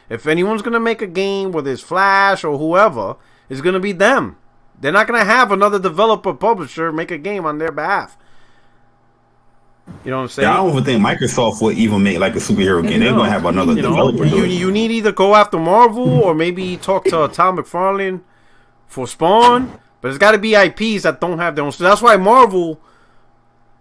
If anyone's gonna make a game, whether it's Flash or whoever, it's gonna be them. They're not gonna have another developer publisher make a game on their behalf. You know what I'm saying? Yeah, I don't even think Microsoft would even make like a superhero game. They're gonna have another developer. You need either go after Marvel or maybe talk to Tom McFarlane for Spawn, but it's got to be IPs that don't have their own. So that's why Marvel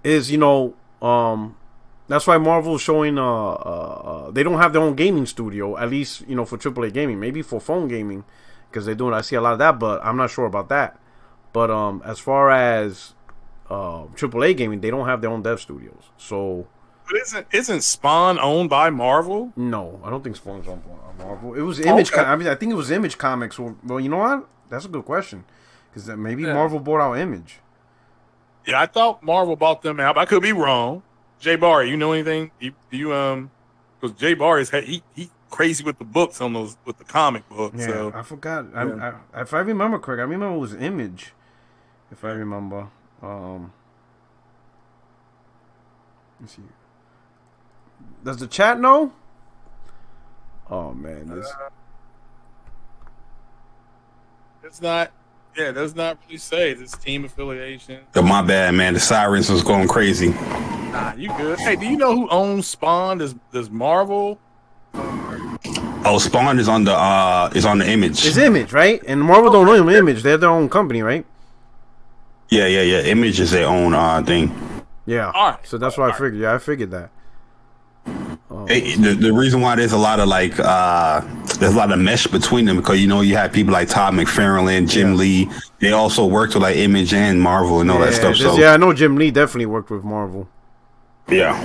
is, that's why Marvel's showing they don't have their own gaming studio, at least for AAA gaming. Maybe for phone gaming, because they're doing. I see a lot of that, but I'm not sure about that. But as far as AAA gaming, they don't have their own dev studios. So, but isn't Spawn owned by Marvel? No, I don't think Spawn's owned by Marvel. It was Image. Okay. I think it was Image Comics. Well, you know what? That's a good question, because maybe Marvel bought out Image. Yeah, I thought Marvel bought them out. I could be wrong. Jay Barr, you know anything? Because Jay Barr is he crazy with the books on those with the comic books. Yeah, so. I forgot. If I remember correct, I remember it was Image. If I remember, let's see. Does the chat know? Oh man, this. It's not. Yeah, it does not really say this team affiliation. Oh, my bad, man. The sirens was going crazy. Nah, you good. Hey, do you know who owns Spawn? Does Marvel? Oh, Spawn is on the Image. It's Image, right? And Marvel don't own Image. They have their own company, right? Yeah. Image is their own thing. Yeah. All right. So that's why I figured. Yeah, I figured that. The reason why there's a lot of there's a lot of mesh between them, because you have people like Todd McFarlane, Jim Lee. They also worked with like Image and Marvel and all that stuff. So I know Jim Lee definitely worked with Marvel. Yeah.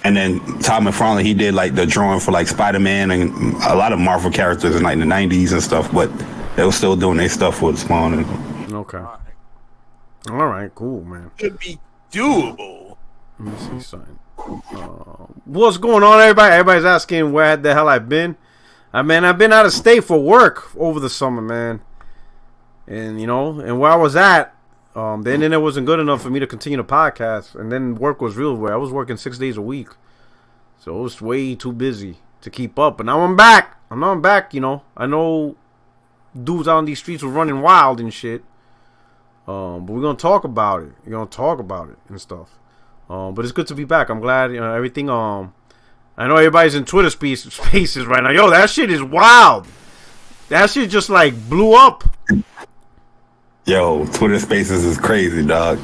And then Todd McFarlane, he did like the drawing for like Spiderman and a lot of Marvel characters in like the 90s and stuff, but they were still doing their stuff with Spawn. Okay. All right, cool, man. Could be doable. Let me see something. What's going on, everybody? Everybody's asking where the hell I've been. I've been out of state for work over the summer, man. And and where I was at, the internet wasn't good enough for me to continue the podcast. And then work was real where I was working 6 days a week, so it was way too busy to keep up. But now I'm back. I know dudes out on these streets were running wild and shit. But we're gonna talk about it. We're gonna talk about it and stuff. But it's good to be back. I'm glad everything. I know everybody's in Twitter spaces right now. Yo, that shit is wild. That shit just like blew up. Yo, Twitter Spaces is crazy, dog.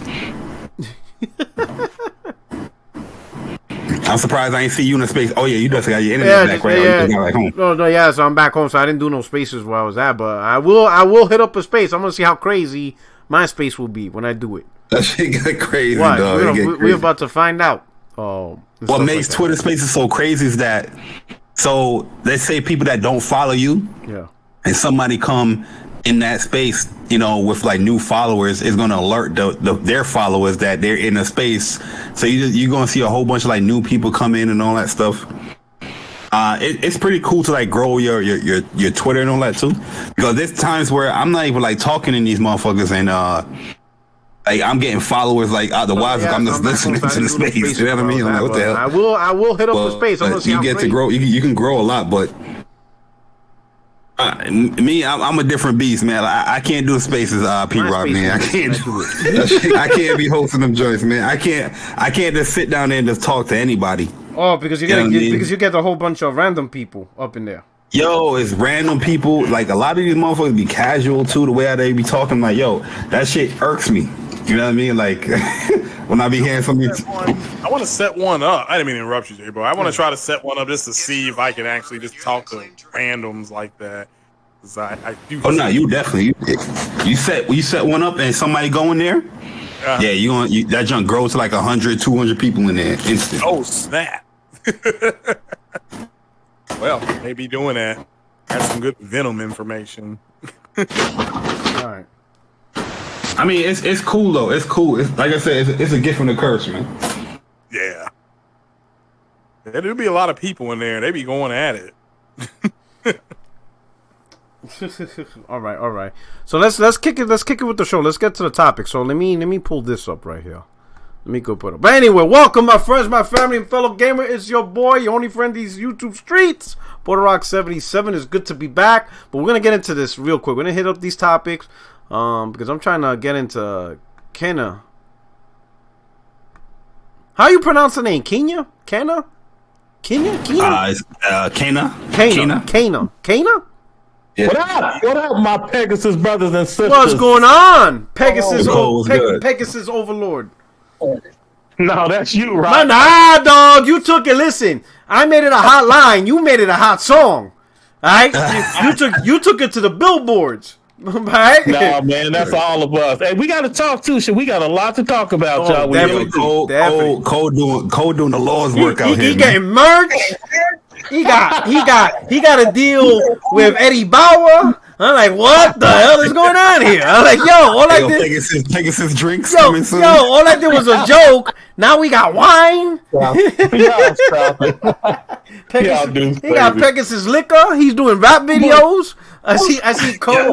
I'm surprised I ain't see you in a space. Oh yeah, you just got your internet back, right? Yeah. You're like home. No, so I'm back home, so I didn't do no spaces where I was at, but I will hit up a space. I'm gonna see how crazy my space will be when I do it. That shit got crazy, dog. We're about to find out. What makes Twitter Spaces so crazy is that, so let's say people that don't follow you, and somebody come in that space, with like new followers, is gonna alert their followers that they're in a space. So you're gonna see a whole bunch of like new people come in and all that stuff. It's pretty cool to like grow your Twitter and all that too, because there's times where I'm not even like talking in these motherfuckers and like I'm getting followers like out the wazoo. I'm just listening to the space. You know what I mean? I'm like, what the hell? I will hit up the space. I'm gonna see you get to grow. You can grow a lot, but me, I'm a different beast, man. I can't do spaces, P-Rock, man. I can't do it. I can't be hosting them joints, man. I can't just sit down there and just talk to anybody. Oh, because you get a whole bunch of random people up in there. Yo, it's random people. Like a lot of these motherfuckers be casual too. The way how they be talking, like, yo, that shit irks me. You know what I mean? Like when I be hearing something. I want to set one up. I didn't mean to interrupt you, Jay, bro. I want to try to set one up just to see if I can actually just talk to randoms like that. I do. Oh no, you definitely you set one up and somebody go in there. Yeah, you that junk grows to like 100, 200 people in there instant. Oh snap! Well, maybe doing that. That's some good Venom information. All right. I mean, it's cool though. It's cool. It's like I said, it's a gift from the curse, man. Yeah. There'll be a lot of people in there. They be going at it. all right. So let's kick it with the show. Let's get to the topic. So let me pull this up right here. Let me go put it. But anyway, welcome my friends, my family, and fellow gamer. It's your boy, your only friend these YouTube streets, Border Rock 77. It's good to be back. But we're gonna get into this real quick. We're gonna hit up these topics because I'm trying to get into Kena. How you pronounce the name? Kenya? Kena? Kenya? It's Kana. Kana? Yeah. What up, my Pegasus brothers and sisters? What's going on? Pegasus Overlord. No, that's you, right? Nah, dog. You took it. Listen, I made it a hot line. You made it a hot song. All right? you took it to the billboards. Right? No, man, that's all of us. Hey, we got to talk too. Shit, we got a lot to talk about, y'all. Cole doing the Lord's work out here. He getting merch. He got to deal with Eddie Bauer. I'm like, what the hell is going on here? I'm like, yo, all I did Pegasus drinks. All I did was a joke. Now we got wine. Stop it. He got Pegasus liquor. He's doing rap videos. I see Cole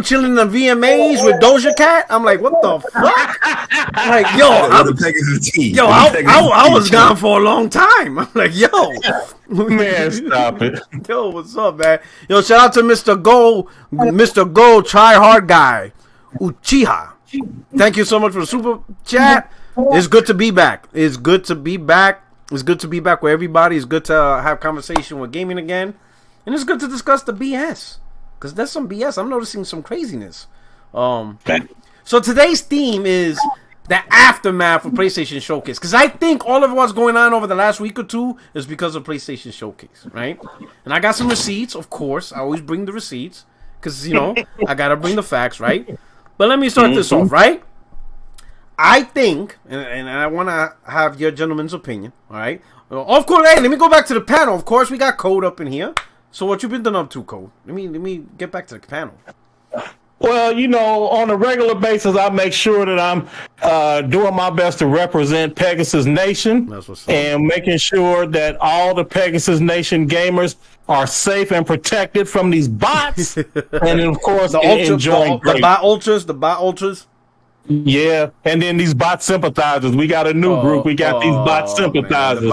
chilling in the VMAs with Doja Cat. I'm like, what the fuck? I'm like, I was gone for a long time. I'm like, yo, man, stop it. Yo, what's up, man? Yo, shout out to Mr. Go, try hard guy, Uchiha. Thank you so much for the super chat. It's good to be back. It's good to be back with everybody. It's good to have conversation with gaming again. And it's good to discuss the BS. Because there's some BS. I'm noticing some craziness. So today's theme is the aftermath of PlayStation Showcase. Because I think all of what's going on over the last week or two is because of PlayStation Showcase, right? And I got some receipts, of course. I always bring the receipts. Because, I got to bring the facts, right? But let me start this off, right? I think, and I want to have your gentleman's opinion, all right? Of course, hey, let me go back to the panel. Of course, we got Code up in here. So what you been done up to, Code? Let me get back to the panel. Well, on a regular basis, I make sure that I'm doing my best to represent Pegasus Nation and making sure that all the Pegasus Nation gamers are safe and protected from these bots. And then, of course, enjoying the bot ultras. Yeah, and then these bot sympathizers. We got a new group. We got these bot sympathizers,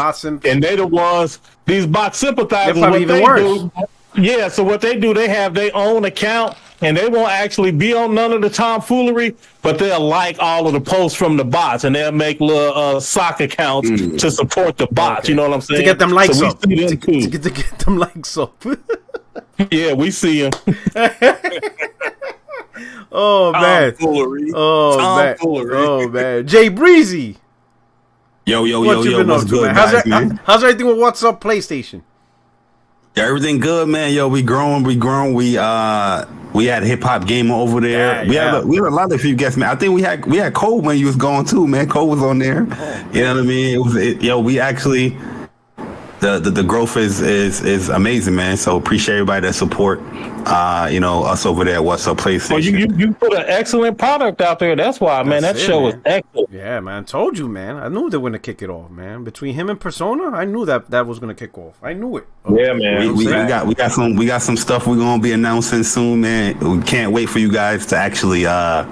and they the ones. These bot sympathizers. They're probably even worse. Yeah, so what they do, they have their own account, and they won't actually be on none of the tomfoolery, but they'll like all of the posts from the bots, and they'll make little sock accounts to support the bots. Okay. You know what I'm saying? To get them likes up. To get them likes up. Yeah, we see them. Oh man! Oh man! Jay Breezy. Yo! What's good, guys, man? How's everything with What's Up PlayStation? Yeah, everything good, man. Yo, we grown. We had Hip Hop Gamer over there. We had a lot of you guests, man. I think we had Cole when you was going too, man. Cole was on there. You know what I mean? We actually. The growth is amazing, man. So appreciate everybody that support. Us over there. What's Up PlayStation? Well, you put an excellent product out there. That's why, man. That show was excellent. Yeah, man. Told you, man. I knew they were gonna kick it off, man. Between him and Persona, I knew that was gonna kick off. I kneit. Yeah, man. We got some stuff we're gonna be announcing soon, man. We can't wait for you guys to actually hear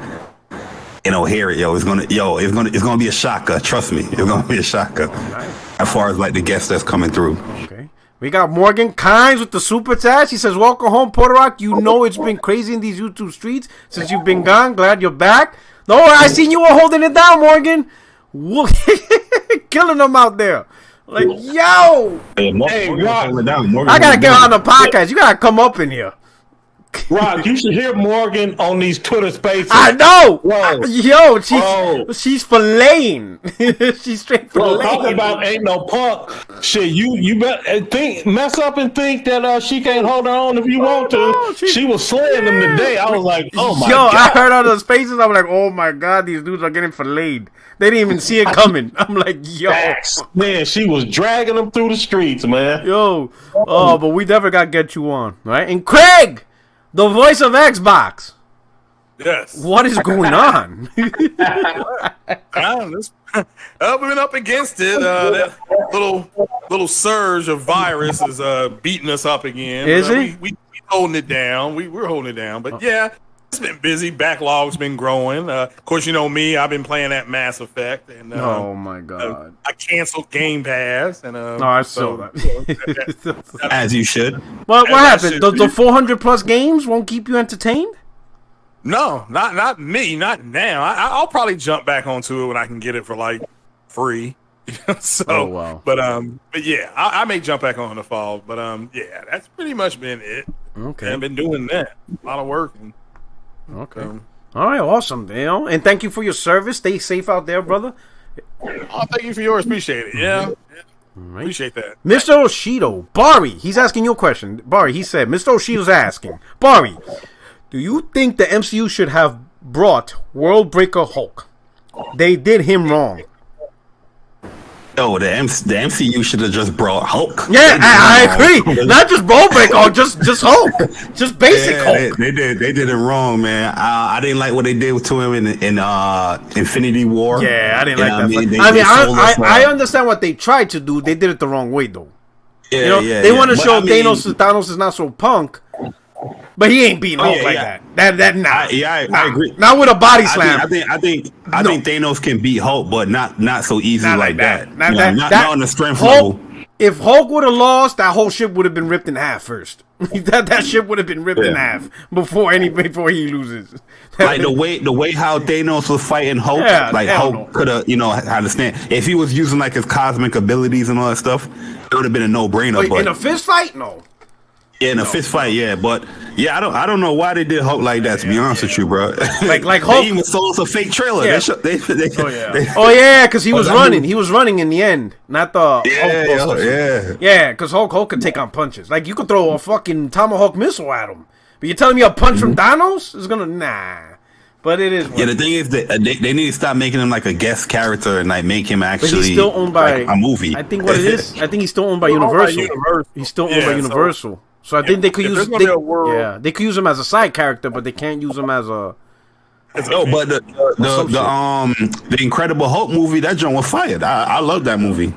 it, yo. It's gonna be a shocker. Trust me, it's gonna be a shocker. Nice. As far as like the guests that's coming through. Okay. We got Morgan Kynes with the super chat. He says, "Welcome home, Puerto Rock. You know it's been crazy in these YouTube streets since you've been gone. Glad you're back." No, I seen you were holding it down, Morgan. Killing them out there. Like, yo. Hey, Rock. I gotta get on the podcast. You gotta come up in here. Rock, you should hear Morgan on these Twitter spaces. I know. Yo, she's filleting. She's straight filleting. Talking about ain't no punk shit. You better mess up and think that she can't hold her own if you want to. She was slaying them today. I was like, oh my god. I heard all those spaces. I'm like, oh my god, these dudes are getting filleted. They didn't even see it coming. I'm like, yo, man, she was dragging them through the streets, man. Yo, but we definitely got to get you on, right? And Craig, the voice of Xbox. Yes. What is going on? We've been up against it. That little surge of virus is beating us up again. Is it? We holding it down. We're holding it down. But yeah, It's been busy. Backlog's been growing. Of course, you know me. I've been playing that Mass Effect, and oh my god, I canceled Game Pass, and no, I saw that. As you should. What happened? The 400 plus games won't keep you entertained? No, not me, not now. I'll probably jump back onto it when I can get it for like free. So, oh, wow. But yeah, I may jump back on in the fall. But yeah, that's pretty much been it. Okay, I've been doing that, a lot of work. Okay. All right, awesome, Dale. And thank you for your service. Stay safe out there, brother. Oh, thank you for yours. Appreciate it. Yeah. Right. Appreciate that. Mr. Oshido, Bari, he's asking you a question. Bari, he said, Mr. Oshido's asking, Bari, do you think the MCU should have brought World Breaker Hulk? They did him wrong. No, the MCU should have just brought Hulk. Yeah, I agree. Not just World Breaker, just Hulk, just basic Hulk. They did it wrong, man. I didn't like what they did to him in Infinity War. Yeah, I didn't like that. I understand what they tried to do. They did it the wrong way, though. Yeah, they want to show Thanos is not so punk. But he ain't beating Hulk like that. I agree. Not with a body slam. I think Thanos can beat Hulk, but not so easy like that. Not on the strength Hulk, level. If Hulk would have lost, that whole ship would have been ripped in half first. that ship would have been ripped in half before he loses. Like the way how Thanos was fighting Hulk, Hulk could have understand if he was using like his cosmic abilities and all that stuff, it would have been a no-brainer. But in a fist fight, no. Yeah, in a fist fight, yeah, but yeah, I don't know why they did Hulk like that. To be honest with you, bro, like Hulk, they even sold us a fake trailer. Yeah. Because he was running. He was running in the end, not the Hulk. Yeah, because Hulk could take on punches. Like you could throw a fucking tomahawk missile at him, but you're telling me a punch from Thanos is gonna But it is. The thing is that they need to stop making him like a guest character and like make him actually. But he's still owned by a movie. I think what it is. I think he's still owned by Universal. He's still owned by Universal. So I think they could use they could use him as a side character, but they can't use him as a. No, but the Incredible Hulk movie, that joint was fired. I love that movie.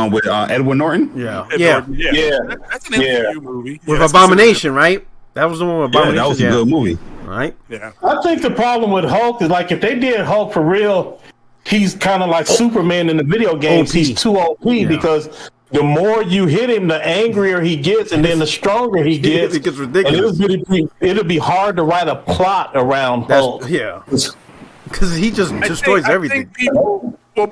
With Edward Norton. Yeah. That's an MCU movie with Abomination, right? That was the one with Abomination. Yeah, that was a good movie. Right. Yeah. I think the problem with Hulk is like if they did Hulk for real, he's kind of like Superman in the video games. OP. He's too OP because. The more you hit him, the angrier he gets, and then the stronger he gets. It gets ridiculous. And it'll be hard to write a plot around Hulk. Yeah, because he just destroys everything.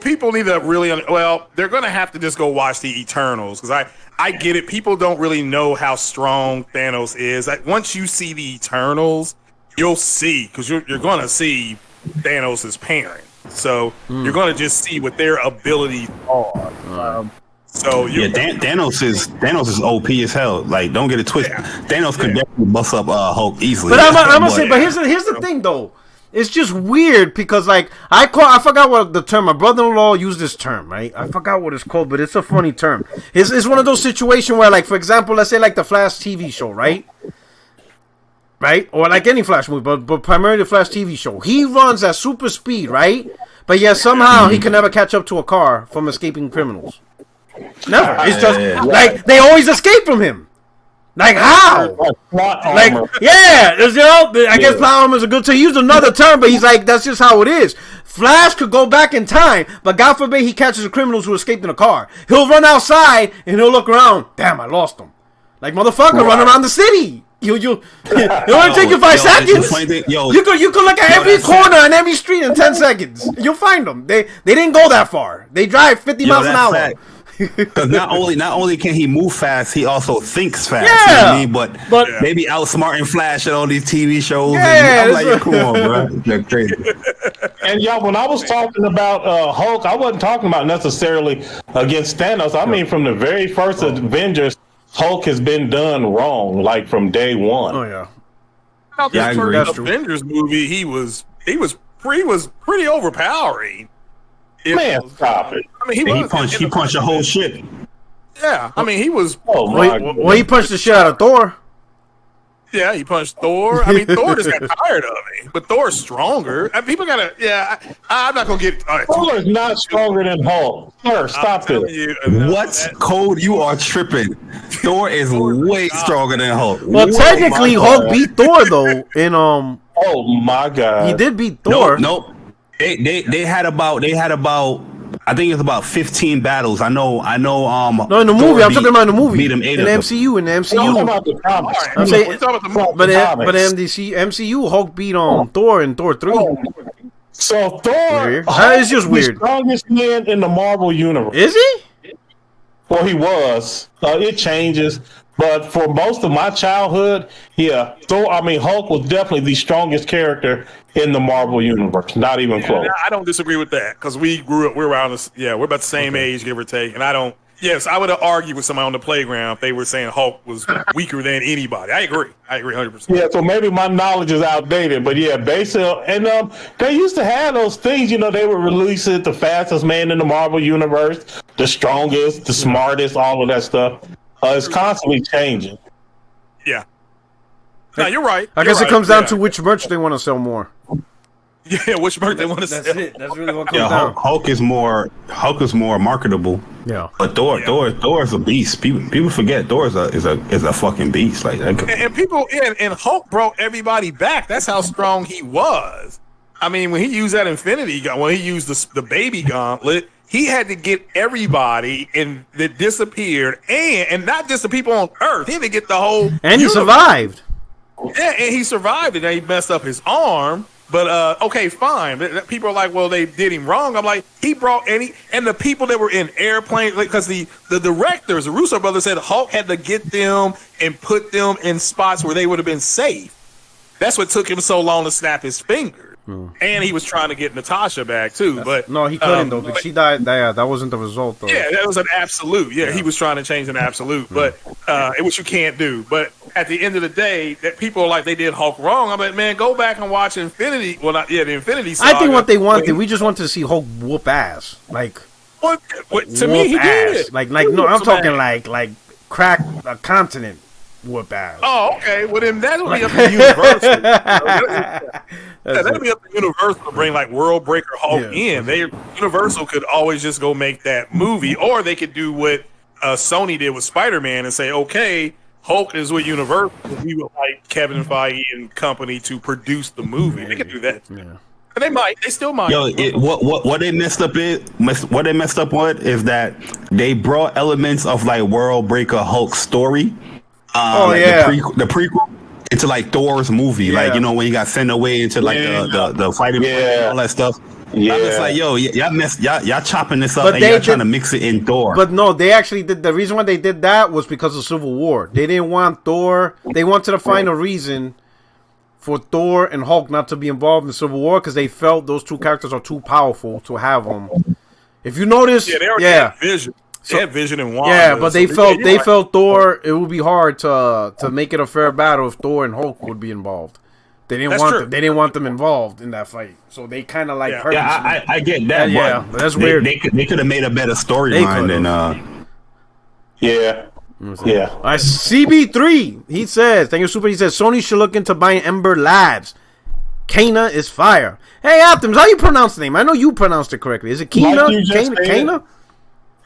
People need to really. They're going to have to just go watch the Eternals because I get it. People don't really know how strong Thanos is. Like once you see the Eternals, you'll see because you're going to see Thanos' parent. So you're going to just see what their abilities are. So Thanos is OP as hell. Like, don't get it twisted. Yeah. Thanos could definitely bust up Hulk easily. But I'm gonna say, but here's the thing though. It's just weird because like I forgot what the term. My brother-in-law used this term, right? I forgot what it's called, but it's a funny term. It's one of those situations where, like, for example, let's say like the Flash TV show, right? Right? Or like any Flash movie, but primarily the Flash TV show. He runs at super speed, right? But yet somehow he can never catch up to a car from escaping criminals. Never. It's just like they always escape from him. Like how? Like I guess plot armor is a good term. He used another term, but he's like that's just how it is. Flash could go back in time, but God forbid he catches the criminals who escaped in a car. He'll run outside and he'll look around. Damn, I lost him. Like motherfucker, run around the city. You only take you 5 seconds. You could look at every corner and every street in 10 seconds. You'll find them. They didn't go that far. They drive 50 miles an hour. Because not only can he move fast, he also thinks fast. Yeah, you know what I mean? But maybe outsmarting Flash at all these TV shows. Yeah, I'm like, come on, bro, they're crazy. And y'all, when I was talking about Hulk, I wasn't talking about necessarily against Thanos. I mean, from the very first Avengers, Hulk has been done wrong, like from day one. Oh yeah. I agree. The Avengers movie, he was pretty overpowering. Stop it! I mean, he punched a whole ship. Yeah, I mean, he was. He punched the shit out of Thor. Yeah, he punched Thor. I mean, Thor just got tired of it, but Thor's stronger. People gotta. Yeah, I'm not gonna get. Thor is not stronger than Hulk. Sir, stop it. What code you are tripping? Thor is way stronger than Hulk. Well, technically, Hulk beat Thor though in Oh my God! He did beat Thor. Nope. They had about I think it's about 15 battles. I know. No, in the movie. I'm talking about in the movie. Beat him in the MCU. In the MCU. About the comics. I'm saying, but MCU, Hulk beat Thor in Thor 3. So Thor is just weird. The strongest man in the Marvel universe. Is he? Well, he was. It changes. But for most of my childhood, Hulk was definitely the strongest character in the Marvel universe. Not even close. I don't disagree with that because we grew up. We're around this. Yeah, we're about the same age, give or take. And I don't. Yes, I would have argued with somebody on the playground if they were saying Hulk was weaker than anybody. I agree 100%. Yeah, so maybe my knowledge is outdated, but yeah, basically, and they used to have those things. They would release it, the fastest man in the Marvel universe, the strongest, the smartest, all of that stuff. It's constantly changing. Yeah. No, you're right. I guess it comes down to which merch they want to sell more. Yeah, which merch they want to sell. That's it. That's really what comes down. Hulk is more marketable. Yeah. But Thor is a beast. People forget Thor is a fucking beast. Like that. And people and Hulk brought everybody back. That's how strong he was. I mean, when he used that Infinity Gauntlet, when he used the baby gauntlet, he had to get everybody that disappeared, and not just the people on Earth. He had to get the whole. And he survived. Yeah, and he survived it. And he messed up his arm. But okay, fine. People are like, well, they did him wrong. I'm like, he brought and the people that were in airplanes, because the directors, the Russo brothers, said Hulk had to get them and put them in spots where they would have been safe. That's what took him so long to snap his finger. And he was trying to get Natasha back too, but no, he couldn't though. Because she died. That wasn't the result though. Yeah, that was an absolute. Yeah, he was trying to change an absolute, but which you can't do. But at the end of the day, that people are like they did Hulk wrong. I'm like, man, go back and watch Infinity. Well, the Infinity Saga. I think what they wanted, we just wanted to see Hulk whoop ass. Like what to me, he did. Like no, I'm talking like crack a continent. Whoop ass. Oh, okay. Well, then that would be up to Universal. That would be up to Universal to bring like World Breaker Hulk in. Universal could always just go make that movie, or they could do what Sony did with Spiderman and say, okay, Hulk is with Universal. We would like Kevin Feige and company to produce the movie. They could do that. Yeah. And they might. They still might. Yo, what they messed up with is that they brought elements of like World Breaker Hulk story. The prequel into like Thor's movie, like when he got sent away into like the fighting and all that stuff. Yeah. I'm just like, yo, y'all chopping this up and y'all trying to mix it in Thor. But no, they actually did. The reason why they did that was because of Civil War. They didn't want Thor. They wanted to find a reason for Thor and Hulk not to be involved in Civil War because they felt those two characters are too powerful to have them. If you notice, they already had Vision. They had Vision and Wanda. Yeah, but they felt Thor. It would be hard to make it a fair battle if Thor and Hulk would be involved. They didn't want them involved in that fight, so they kind of like. Yeah, I get that. But that's weird. They could have made a better storyline than. Yeah. All right, CB3. He says, "Thank you, Super." He says Sony should look into buying Ember Labs. Kana is fire. Hey, Optimus, how you pronounce the name? I know you pronounced it correctly. Is it Kana? Kana?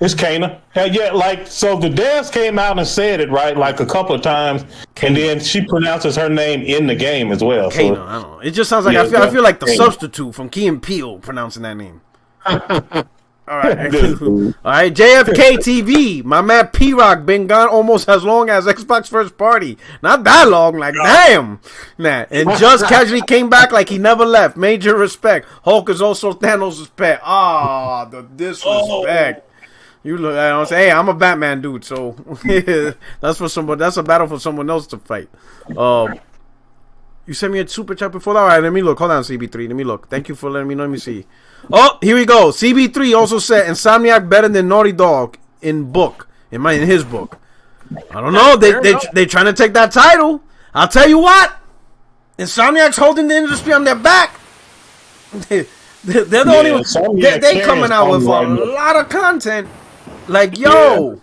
It's Kana. Yeah, so the devs came out and said it, right, like a couple of times, and then she pronounces her name in the game as well. Kana, I don't know. It just sounds like I feel like the substitute from Key and Peele pronouncing that name. All right. All right, JFK TV. My man P-Rock been gone almost as long as Xbox first party. Not that long, like damn. Nah, and just casually came back like he never left. Major respect. Hulk is also Thanos' pet. Ah, the disrespect. You look, I don't say, hey, I'm a Batman dude, so that's for somebody. That's a battle for someone else to fight. You sent me a super chat before that. All right, let me look. Hold on, CB3. Let me look. Thank you for letting me know. Let me see. Oh, here we go. CB3 also said Insomniac better than Naughty Dog in his book. I don't know. They trying to take that title. I'll tell you what. Insomniac's holding the industry on their back. They're the only ones. They coming out with a lot of content. Like, yo.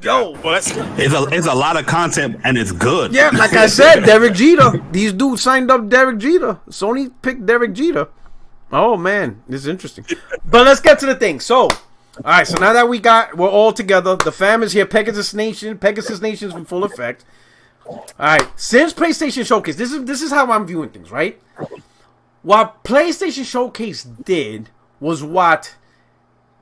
Well, it's a lot of content and it's good. Yeah, like I said, Derek Jeter. These dudes signed up Derek Jeter. Sony picked Derek Jeter. Oh man, this is interesting. But let's get to the thing. So, all right. So now that we're all together, the fam is here. Pegasus Nation is in full effect. All right, since PlayStation Showcase, this is how I'm viewing things, right? What PlayStation Showcase did was what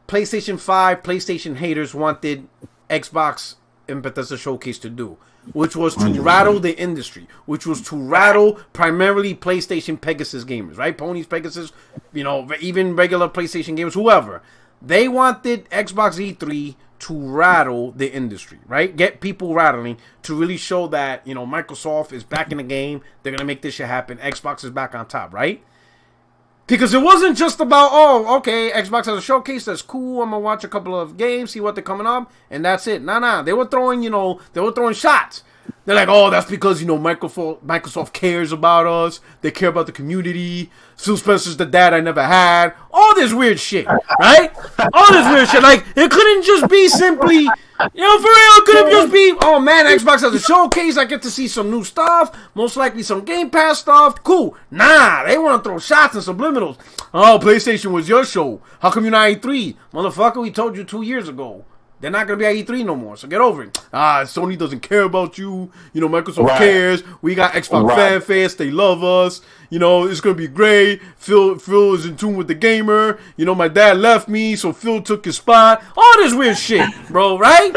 PlayStation 5, PlayStation haters wanted Xbox and Bethesda Showcase to do, which was to rattle the industry, which was to rattle primarily PlayStation Pegasus gamers, right? Ponies, Pegasus, even regular PlayStation gamers, whoever. They wanted Xbox E3 to rattle the industry, right? Get people rattling to really show that, Microsoft is back in the game. They're going to make this shit happen. Xbox is back on top, right? Because it wasn't just about, okay, Xbox has a showcase, that's cool, I'm going to watch a couple of games, see what they're coming up, and that's it. Nah, they were throwing, shots. They're like, that's because, Microsoft cares about us, they care about the community, Phil Spencer's the dad I never had, all this weird shit, right? All this weird shit, like, it couldn't just be simply, for real, it couldn't just be, oh man, Xbox has a showcase, I get to see some new stuff, most likely some Game Pass stuff, cool. Nah, they want to throw shots and subliminals. Oh, PlayStation was your show, how come you're not E3? Motherfucker, we told you 2 years ago. They're not going to be at E3 no more, so get over it. Sony doesn't care about you. Microsoft cares. We got Xbox fan fans. They love us. It's going to be great. Phil is in tune with the gamer. My dad left me, so Phil took his spot. All this weird shit, bro, right?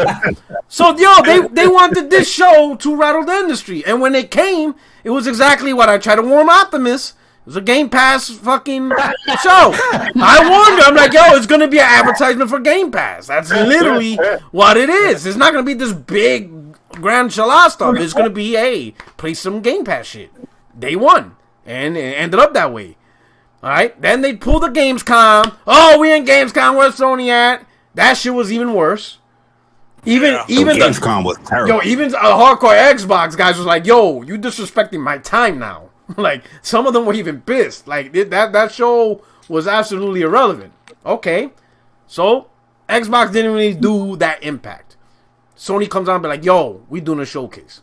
So, they wanted this show to rattle the industry. And when it came, it was exactly what I try to warn Optimus. It was a Game Pass fucking show. I warned her. I'm like, it's going to be an advertisement for Game Pass. That's literally what it is. It's not going to be this big grand chala stuff. It's going to be, hey, play some Game Pass shit. Day one. And it ended up that way. All right? Then they pulled the Gamescom. Oh, we in Gamescom. Where's Sony at? That shit was even worse. Even Gamescom was terrible. Even hardcore Xbox guys was like, you disrespecting my time now. Like, some of them were even pissed. Like, that show was absolutely irrelevant. Okay. So, Xbox didn't really do that impact. Sony comes out and be like, we doing a showcase.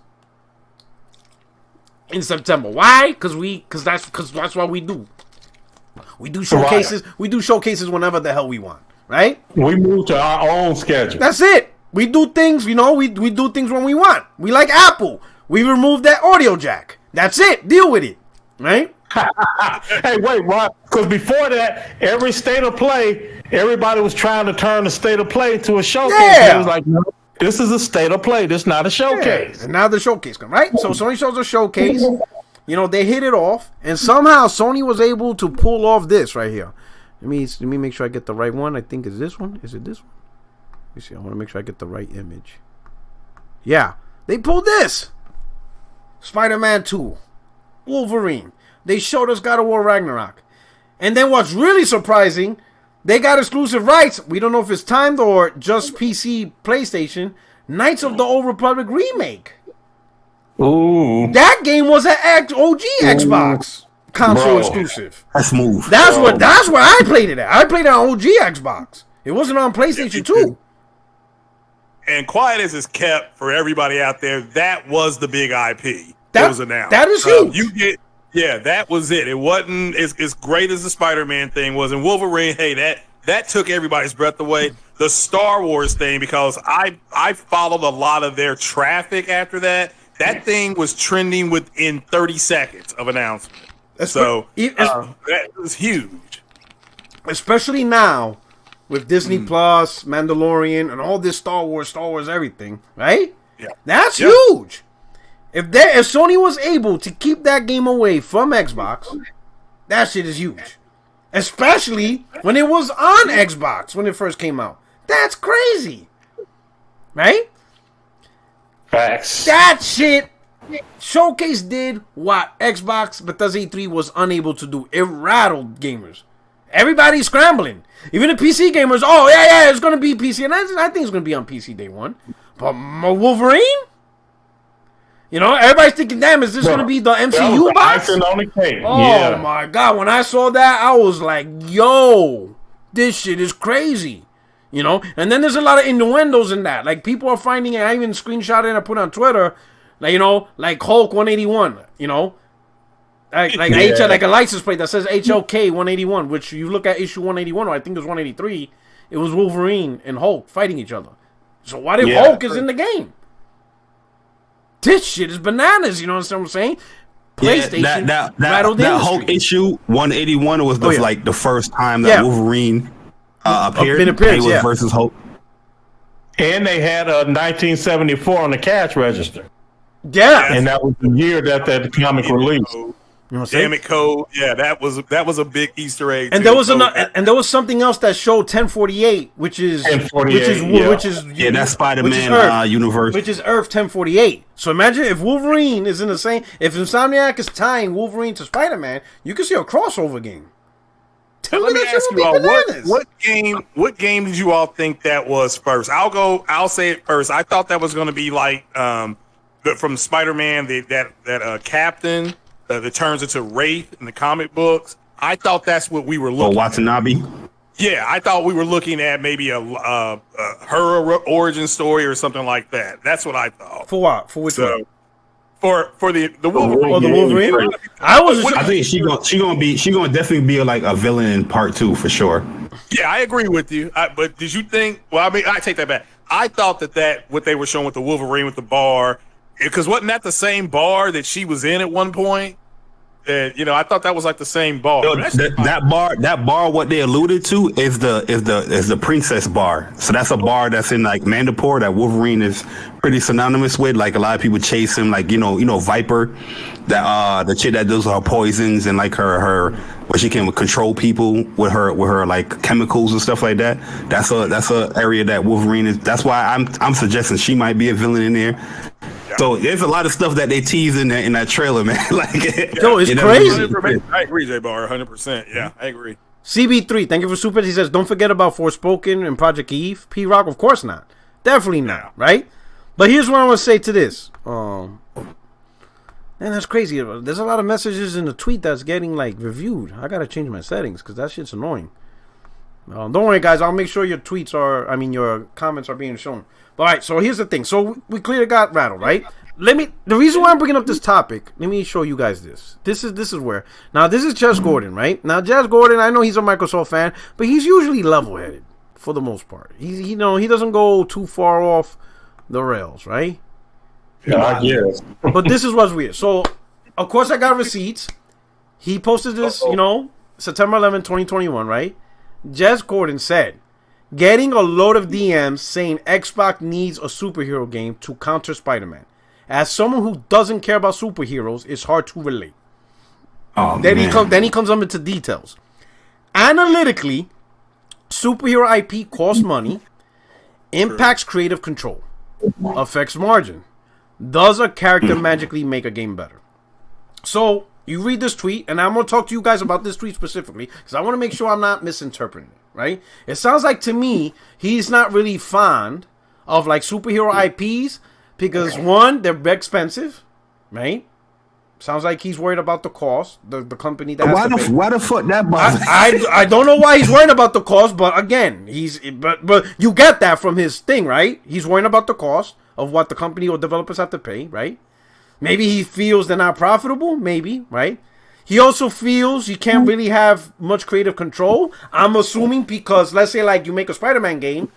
In September. Why? Because that's what we do. We do showcases. Right. We do showcases whenever the hell we want. Right? We move to our own schedule. That's it. We do things, we do things when we want. We like Apple. We removed that audio jack. That's it. Deal with it. Right? Hey, wait, what? Because before that, every state of play, everybody was trying to turn the state of play to a showcase. Yeah. It was like, no, this is a state of play. This is not a showcase. Yeah. And now the showcase comes, right? So Sony shows a showcase. They hit it off. And somehow Sony was able to pull off this right here. Let me make sure I get the right one. I think it's this one. Is it this one? Let me see. I want to make sure I get the right image. Yeah. They pulled this. Spider-Man 2. Wolverine. They showed us God of War Ragnarok. And then what's really surprising, they got exclusive rights. We don't know if it's timed or just PC, PlayStation. Knights of the Old Republic remake. Ooh. That game was an OG Xbox console exclusive. That's smooth. That's where I played it at. I played it on OG Xbox. It wasn't on PlayStation 2. And quiet as it's kept for everybody out there, that was the big IP that was announced. That is huge. That was it. It wasn't as great as the Spider-Man thing was. And Wolverine, hey, that took everybody's breath away. The Star Wars thing, because I followed a lot of their traffic after that. That thing was trending within 30 seconds of announcement. That was huge. Especially now with Disney Plus, Mandalorian, and all this Star Wars everything, right? Yeah. That's huge. If Sony was able to keep that game away from Xbox, that shit is huge. Especially when it was on Xbox when it first came out. That's crazy. Right? Facts. That shit, Showcase did what Xbox Bethesda E3 was unable to do. It rattled gamers. Everybody's scrambling. Even the PC gamers, it's going to be PC. And I think it's going to be on PC day one. But Wolverine? Everybody's thinking, damn, is this going to be the MCU box? Oh, my God. When I saw that, I was like, yo, this shit is crazy. And then there's a lot of innuendos in that. Like, people are finding it. I even screenshot it and I put it on Twitter. Like, like Hulk 181, Like a license plate that says HLK 181, which you look at issue 181, or I think it was 183, it was Wolverine and Hulk fighting each other. So what if Hulk is in the game? this shit is bananas. You know what I'm saying? PlayStation that Hulk issue 181 was like the first time that Wolverine appeared. It was versus Hulk. And they had a 1974 on the cash register. Yeah, and that was the year that the comic released. You know Damn it, Code. Yeah, that was a big Easter egg. And there was there was something else that showed 1048, which is that's Spiderman universe, which is Earth 1048. So imagine if Wolverine is in the same. If Insomniac is tying Wolverine to Spider-Man, you can see a crossover game. Let me ask you all, what game did you all think that was first? I'll say it first. I thought that was going to be like from Spider-Man that Captain. That turns into Wraith in the comic books. I thought that's what we were looking at. Watanabe? Yeah, I thought we were looking at maybe her origin story or something like that. That's what I thought. For what? For which one? For the Wolverine. The Wolverine? I think she gonna definitely be like a villain in part 2 for sure. Yeah, I agree with you. But did you think? Well, I mean, I take that back. I thought that what they were showing with the Wolverine with the bar, because wasn't that the same bar that she was in at one point? I thought that was like the same bar. That bar, what they alluded to is the princess bar. So that's a bar that's in like Mandapore that Wolverine is pretty synonymous with. Like a lot of people chase him, like Viper, that the chick that does her poisons and like her where she can control people with her like chemicals and stuff like that. That's a area that Wolverine is. That's why I'm suggesting she might be a villain in there. So there's a lot of stuff that they tease in that trailer, man. Yo, it's crazy. I agree, J-Bar, 100%. Yeah, I agree. CB3, thank you for super. He says, don't forget about Forspoken and Project Eve. P-Rock, of course not. Definitely not, right? But here's what I want to say to this. Man, that's crazy. There's a lot of messages in the tweet that's getting, like, reviewed. I got to change my settings because that shit's annoying. Don't worry, guys. I'll make sure your comments are being shown. All right, so here's the thing. So we clearly got Rattled, right? The reason why I'm bringing up this topic, let me show you guys this. This is where. Now, this is Jez Gordon, right? Now, Jez Gordon, I know he's a Microsoft fan, but he's usually level-headed for the most part. He doesn't go too far off the rails, right? Yeah, yes. But this is what's weird. So, of course, I got receipts. He posted this, September 11, 2021, right? Jez Gordon said, getting a load of DMs saying Xbox needs a superhero game to counter Spider-Man. As someone who doesn't care about superheroes, it's hard to relate. Then he comes up into details. Analytically, superhero IP costs money, impacts creative control, affects margin. Does a character magically make a game better? So, you read this tweet, and I'm going to talk to you guys about this tweet specifically, because I want to make sure I'm not misinterpreting it, right? It sounds like, to me, he's not really fond of, like, superhero IPs, because, one, they're expensive, right? Sounds like he's worried about the cost, the company that why the fuck that bothers? I don't know why he's worried about the cost, but, again, but you get that from his thing, right? He's worried about the cost of what the company or developers have to pay, right? Maybe he feels they're not profitable. Maybe, right? He also feels you can't really have much creative control. I'm assuming because, let's say, like, you make a Spider-Man game,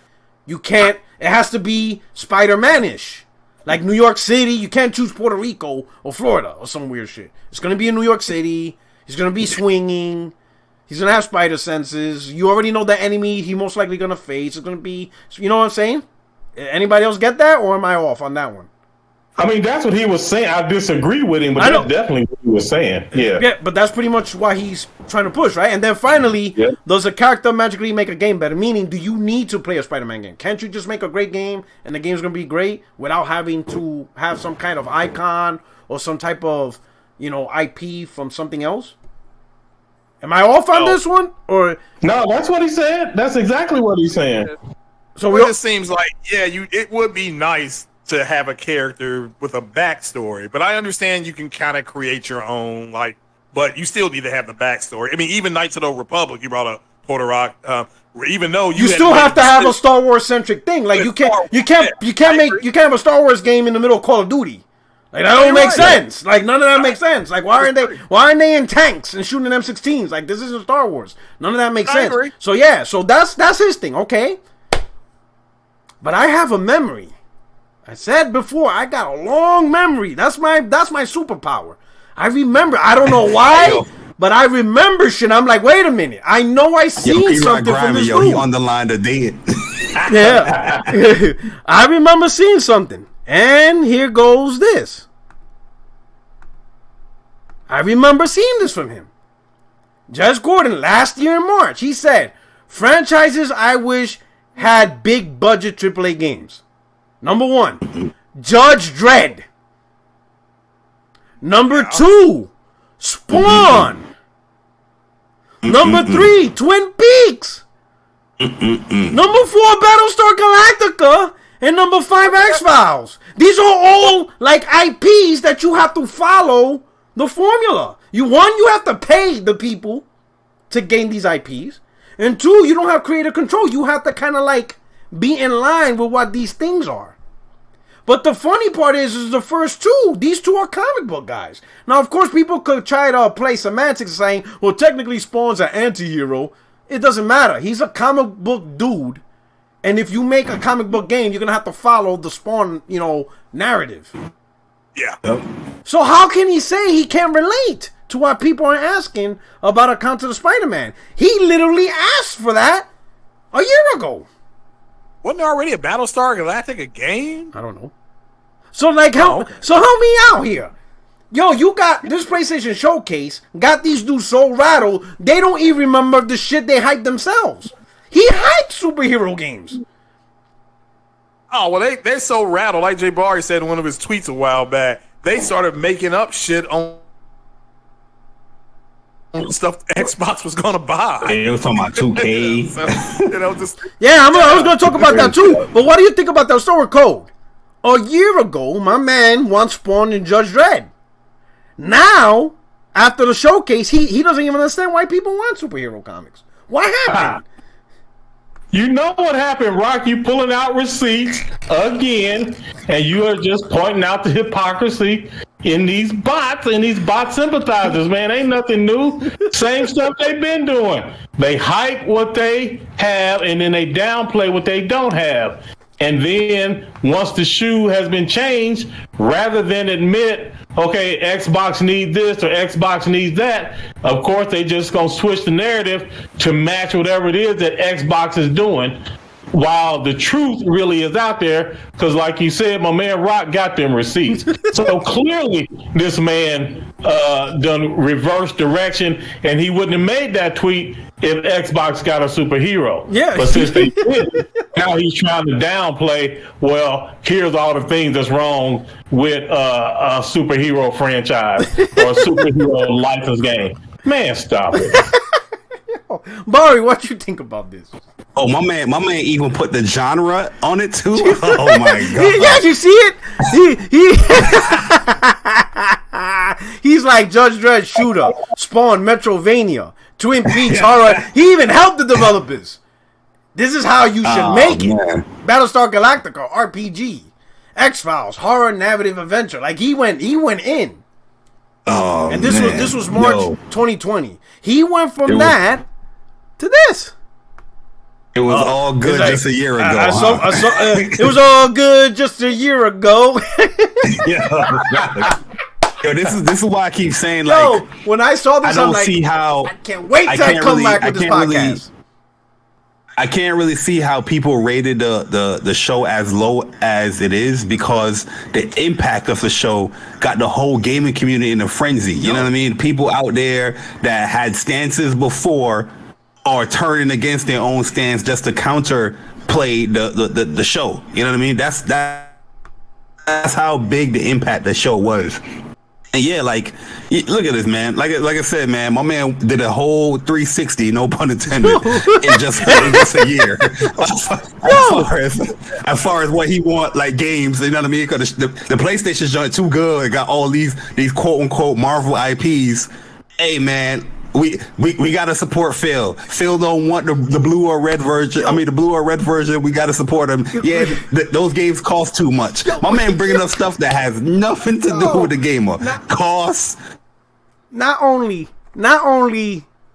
you can't, it has to be Spider-Man-ish. Like New York City, you can't choose Puerto Rico or Florida or some weird shit. It's going to be in New York City. He's going to be swinging. He's going to have spider senses. You already know the enemy he most likely going to face. It's going to be, you know what I'm saying? Anybody else get that, or am I off on that one? I mean, that's what he was saying. I disagree with him, but that's definitely what he was saying. Yeah. Yeah, but that's pretty much why he's trying to push, right? And then finally, does a character magically make a game better? Meaning, do you need to play a Spider-Man game? Can't you just make a great game and the game's going to be great without having to have some kind of icon or some type of, IP from something else? Am I off on this one? Or no, that's what he said. That's exactly what he's saying. So it just seems like, it would be nice to have a character with a backstory, but I understand you can kind of create your own, but you still need to have the backstory. I mean, even Knights of the Old Republic, you brought up Porter Rock, even though you still have to have a Star Wars centric thing. Like you can't have a Star Wars game in the middle of Call of Duty. Like that don't make sense. Like none of that makes sense. Like why aren't they in tanks and shooting M16s? Like this isn't Star Wars. None of that makes sense. Agree. So that's his thing, okay? But I have a memory. I said before, I got a long memory. That's my superpower. I remember. I don't know why, but I remember shit. I'm like, wait a minute. I know I seen something from this dude. He on the line to dead. Yeah. I remember seeing something. And here goes this. I remember seeing this from him. Judge Gordon, last year in March, he said, franchises I wish had big budget AAA games. Number 1, Judge Dredd. Number 2, Spawn. Number 3, Twin Peaks. Number 4, Battlestar Galactica. And number 5, X-Files. These are all like IPs that you have to follow the formula. You have to pay the people to gain these IPs. And 2, you don't have creative control. You have to kind of like be in line with what these things are. But the funny part is the first 2. These 2 are comic book guys. Now, of course, people could try to play semantics saying, well, technically Spawn's an anti-hero. It doesn't matter. He's a comic book dude. And if you make a comic book game, you're going to have to follow the Spawn, narrative. Yeah. So how can he say he can't relate to what people are asking about a Counter the Spider-Man? He literally asked for that a year ago. Wasn't there already a Battlestar Galactica game? I don't know. So help me out here. Yo, you got this PlayStation Showcase, got these dudes so rattled, they don't even remember the shit they hyped themselves. He hyped superhero games. Oh, well, they're so rattled. Like Jay Barry said in one of his tweets a while back, they started making up shit on stuff Xbox was going to buy. It was talking about 2K. So, I was going to talk about that too. But what do you think about that story code? A year ago, my man wants Spawn and Judge Dredd. Now, after the showcase, he doesn't even understand why people want superhero comics. What happened? You know what happened, Rock? You pulling out receipts again, and you are just pointing out the hypocrisy in these bots and these bot sympathizers, man. Ain't nothing new. Same stuff they've been doing. They hype what they have, and then they downplay what they don't have. And then once the shoe has been changed, rather than admit, okay, Xbox needs this or Xbox needs that, of course they just gonna switch the narrative to match whatever it is that Xbox is doing, while the truth really is out there. Because like you said, my man Rock got them receipts. So clearly this man done reverse direction, and he wouldn't have made that tweet if Xbox got a superhero. Yeah. But since they did, now he's trying to downplay, well, here's all the things that's wrong with a superhero franchise or a superhero license game. Man, stop it. Barry, what you think about this? Oh, my man even put the genre on it too. Oh my god! Yeah, you see it? He's like Judge Dredd, Shooter, Spawn, Metrovania, Twin Peaks, horror. He even helped the developers. This is how you should make it. Battlestar Galactica, RPG, X-Files, horror, narrative, adventure. Like he went in. Oh, and this was March 2020. He went from that to this. It was all good just a year ago. It was all good just a year ago. Yo, this is why I keep saying, when I saw this, I'm like, I can't wait to come back with this podcast. I can't really see how people rated the show as low as it is, because the impact of the show got the whole gaming community in a frenzy. You know what I mean? People out there that had stances before are turning against their own stance just to counter play the show. You know what I mean? That's how big the impact the show was. And yeah, like, look at this, man. Like I said, man, my man did a whole 360, no pun intended, in just a year. As far as what he want, like games, you know what I mean? Because the PlayStation's joint too good. It got all these quote unquote Marvel IPs. Hey, man. We gotta support Phil. Phil don't want the blue or red version. I mean, the blue or red version. We gotta support him. Yeah, those games cost too much. My man bringing up stuff that has nothing to do with the gamer. Costs. Not only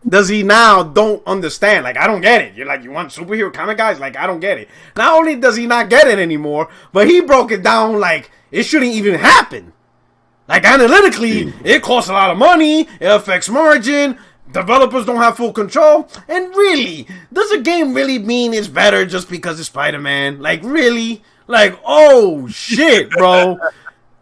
does he now don't understand? Like, I don't get it. You're like, you want superhero comic guys? Like, I don't get it. Not only does he not get it anymore, but he broke it down like it shouldn't even happen. Like, analytically, it costs a lot of money. It affects margin. Developers don't have full control. And really, does a game really mean it's better just because it's Spider-Man? Like, really? Like, oh, shit, bro.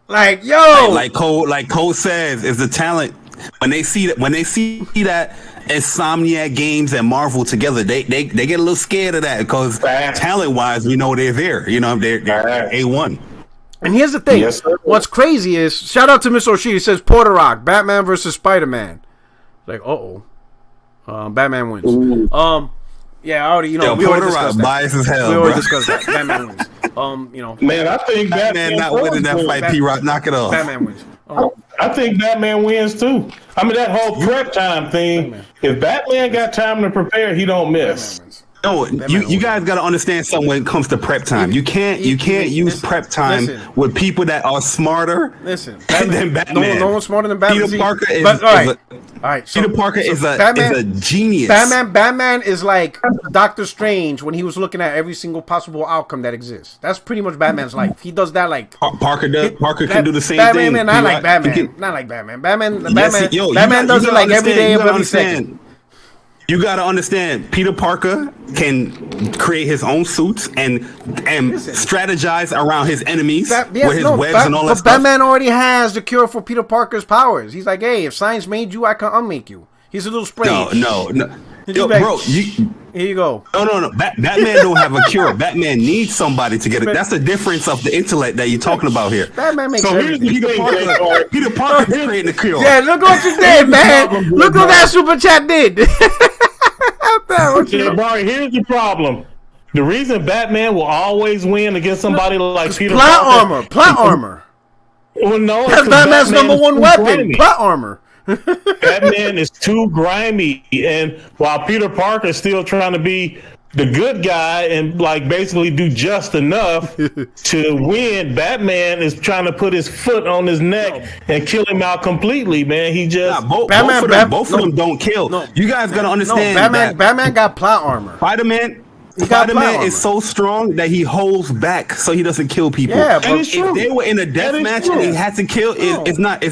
Like, yo. Like Cole says, is the talent. When they see that Insomniac Games and Marvel together, they get a little scared of that because talent-wise, we know they're there. You know, they're A1. And here's the thing. Yes, what's crazy is, shout out to Miss O'Shea. He says, Porter Rock, Batman versus Spider-Man. Like, Batman wins. Yeah, I already, we already discussed that. Bias as hell, we already discussed that. Batman wins. Man, I think Batman not winning that fight. P-Rock, knock it off. Batman wins. I think Batman wins too. I mean, that whole prep time thing. Batman. If Batman got time to prepare, he don't miss. No, you guys got to understand something when it comes to prep time. You can't use prep time with people that are smarter than Batman. No one's smarter than Batman. Peter Parker is all right. So, Peter Parker is a genius. Batman is like Doctor Strange when he was looking at every single possible outcome that exists. That's pretty much Batman's life. He does that like Parker can do the same thing. Batman, not like Batman. Not like Batman. Batman does it like every day of every second. You gotta understand, Peter Parker can create his own suits and strategize around his enemies with his webs and all that stuff. But Batman already has the cure for Peter Parker's powers. He's like, hey, if science made you, I can unmake you. He's a little spray. No. Yo, bro, here you go. No. Batman don't have a cure. Batman needs somebody to get it. That's the difference of the intellect that you're talking about here. Batman makes Peter Parker is creating the cure. Yeah, look what you did, man. Look what that super chat did. Barry, here's the problem. The reason Batman will always win against somebody like Peter Parker. Plot armor. Well, no, that's Batman's number one weapon. Plot armor. Batman is too grimy, and while Peter Parker is still trying to be the good guy and like basically do just enough to win, Batman is trying to put his foot on his neck and kill him out completely, man. He just both of them don't kill. No, you guys gotta understand. Batman got plot armor. Spider-Man is so strong that he holds back so he doesn't kill people. Yeah, but if they were in a death match and he had to kill, it's not a.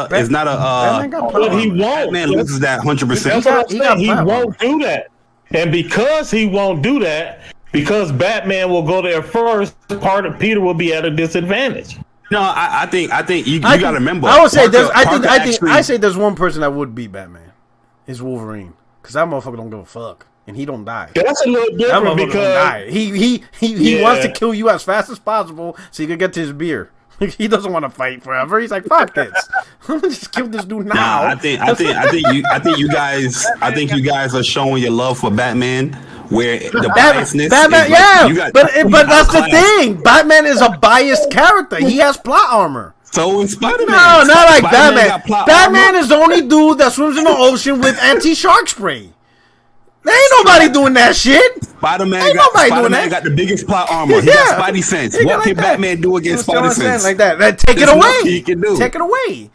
But he won't. Batman loses that 100%. He won't do that. And because he won't do that, because Batman will go there first, part of Peter will be at a disadvantage. No, I think you got to remember. I would say I say there's one person that would beat Batman. It's Wolverine, because that motherfucker don't give a fuck, and he don't die. That's a little different because he wants to kill you as fast as possible so he can get to his beer. He doesn't want to fight forever. He's like, fuck this. I'm gonna just kill this dude now. I think you guys are showing your love for Batman, where the biasness. Batman, but that's the thing. Batman is a biased character. He has plot armor. So is Spider-Man. No, not like Batman. Batman is the only dude that swims in the ocean with anti-shark spray. There ain't nobody doing that shit. Spider-Man got the biggest plot armor. He got Spidey sense. What can Batman do against Spidey sense? Like that. Take it away. He can do. Take it away.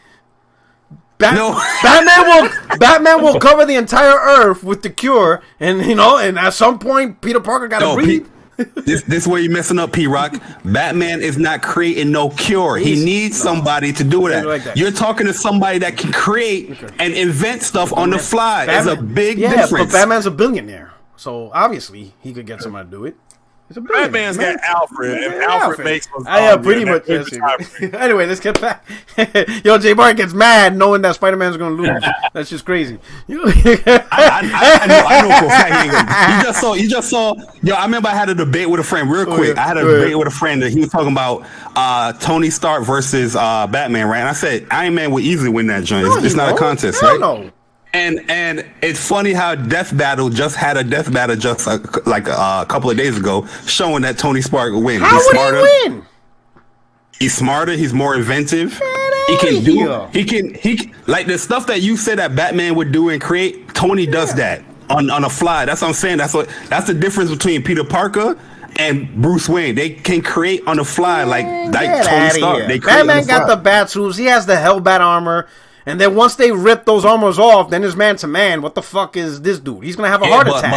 Batman will cover the entire Earth with the cure, and and at some point Peter Parker got to breathe. This where you're messing up, P-Rock. Batman is not creating no cure. He needs somebody to do that. Like You're talking to somebody that can create and invent stuff on the fly. There's a big difference. But Batman's a billionaire, so obviously he could get somebody to do it. Batman's got Alfred, and Alfred makes us. Pretty much. Anyway, let's get back. Yo, J Bar gets mad knowing that Spider-Man's gonna lose. That's just crazy. I know for a fact he ain't gonna. You just saw. Yo, I remember I had a debate with a friend real quick. I had a debate with a friend that he was talking about Tony Stark versus Batman, right? And I said Iron Man would easily win that joint. It's not a contest, right? No. And it's funny how Death Battle just had a death battle just like a couple of days ago, showing that Tony Stark would win. How would he win? He's smarter. He's more inventive. He can like the stuff that you said that Batman would do and create. Tony does that on a fly. That's what I'm saying. That's the difference between Peter Parker and Bruce Wayne. They can create on the fly like Tony Stark. Batman got the bat tools. He has the Hellbat armor. And then once they rip those armors off, then it's man to man. What the fuck is this dude? He's gonna have a heart attack.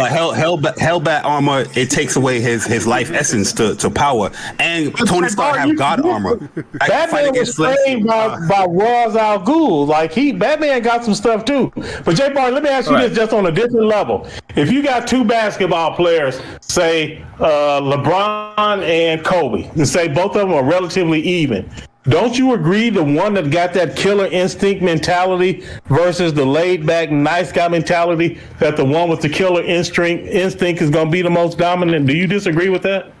But Hellbat armor, it takes away his life essence to power. And Tony Stark have God armor. Batman was trained by Ra's al Ghul. Like Batman got some stuff too. But J Bar, let me ask you this just on a different level. If you got two basketball players, say LeBron and Kobe, and say both of them are relatively even, don't you agree the one that got that killer instinct mentality versus the laid back nice guy mentality, that the one with the killer instinct is going to be the most dominant? Do you disagree with that?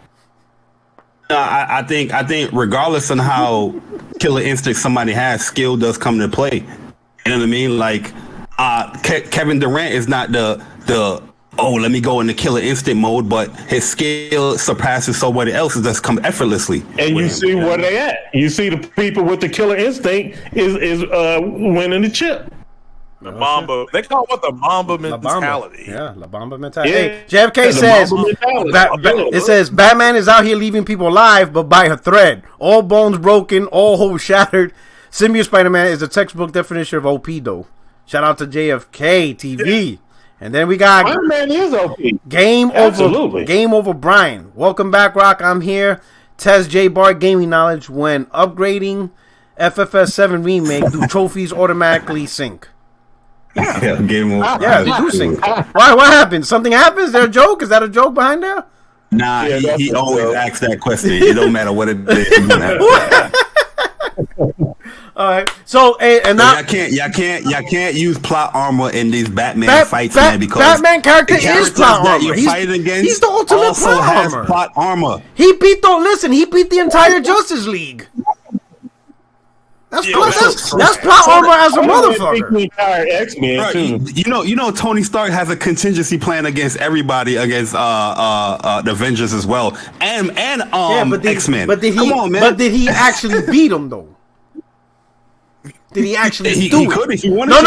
I think regardless on how killer instinct somebody has, skill does come into play. You know what I mean? Like Kevin Durant is not the let me go in the killer instinct mode, but his skill surpasses somebody else's that's come effortlessly. And you see where they at. You see the people with the killer instinct is winning the chip. The Mamba. They call it the Mamba mentality. Yeah, La Bamba mentality. Yeah. Hey, JFK says, it says, Batman is out here leaving people alive, but by a thread. All bones broken, all hopes shattered. Symbiote Spider-Man is the textbook definition of OP, though. Shout out to JFK TV. And then we got Spider-Man is OP. Game over Brian. Welcome back, Rock. I'm here. Test J Bar gaming knowledge. When upgrading FFS 7 remake, do trophies automatically sync? Yeah, game over. Yeah, they do sync. Why? What happened? Something happens? Is there a joke? Is that a joke behind there? Nah, he always asks that question. It don't matter what it is. All right. So, and now y'all can't use plot armor in these Batman fights, man, because Batman character is plot armor. He's the ultimate plot armor. He beat the entire Justice League. That's plot armor as a motherfucker. The entire X-Men too. You know, Tony Stark has a contingency plan against everybody, against the Avengers as well, and X-Men. Come on, man. But did he actually beat him though? Did he actually do it? He could if he wanted. No.